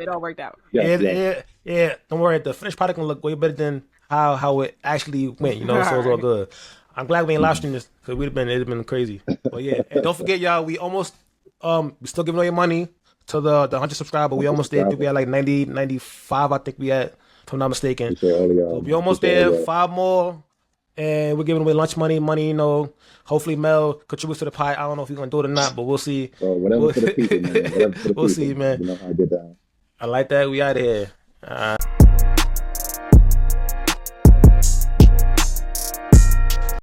S3: all worked out.
S1: Yeah. Don't worry. The finished product gonna look way better than how it actually went. You know, so it's all good. I'm glad we ain't live streamed this because it'd been crazy. But yeah, and don't forget, y'all. We almost we still giving away money to the 100 subscriber. We almost there. I think we had like 90, 95. I think we had, if I'm not mistaken. So we almost there. 5 more. And we're giving away lunch money, you know. Hopefully Mel contributes to the pie. I don't know if he's going to do it or not, but we'll see.
S2: Whatever for the people, man.
S1: We'll see, man.
S2: You know how I get down.
S1: I like that. We out of here.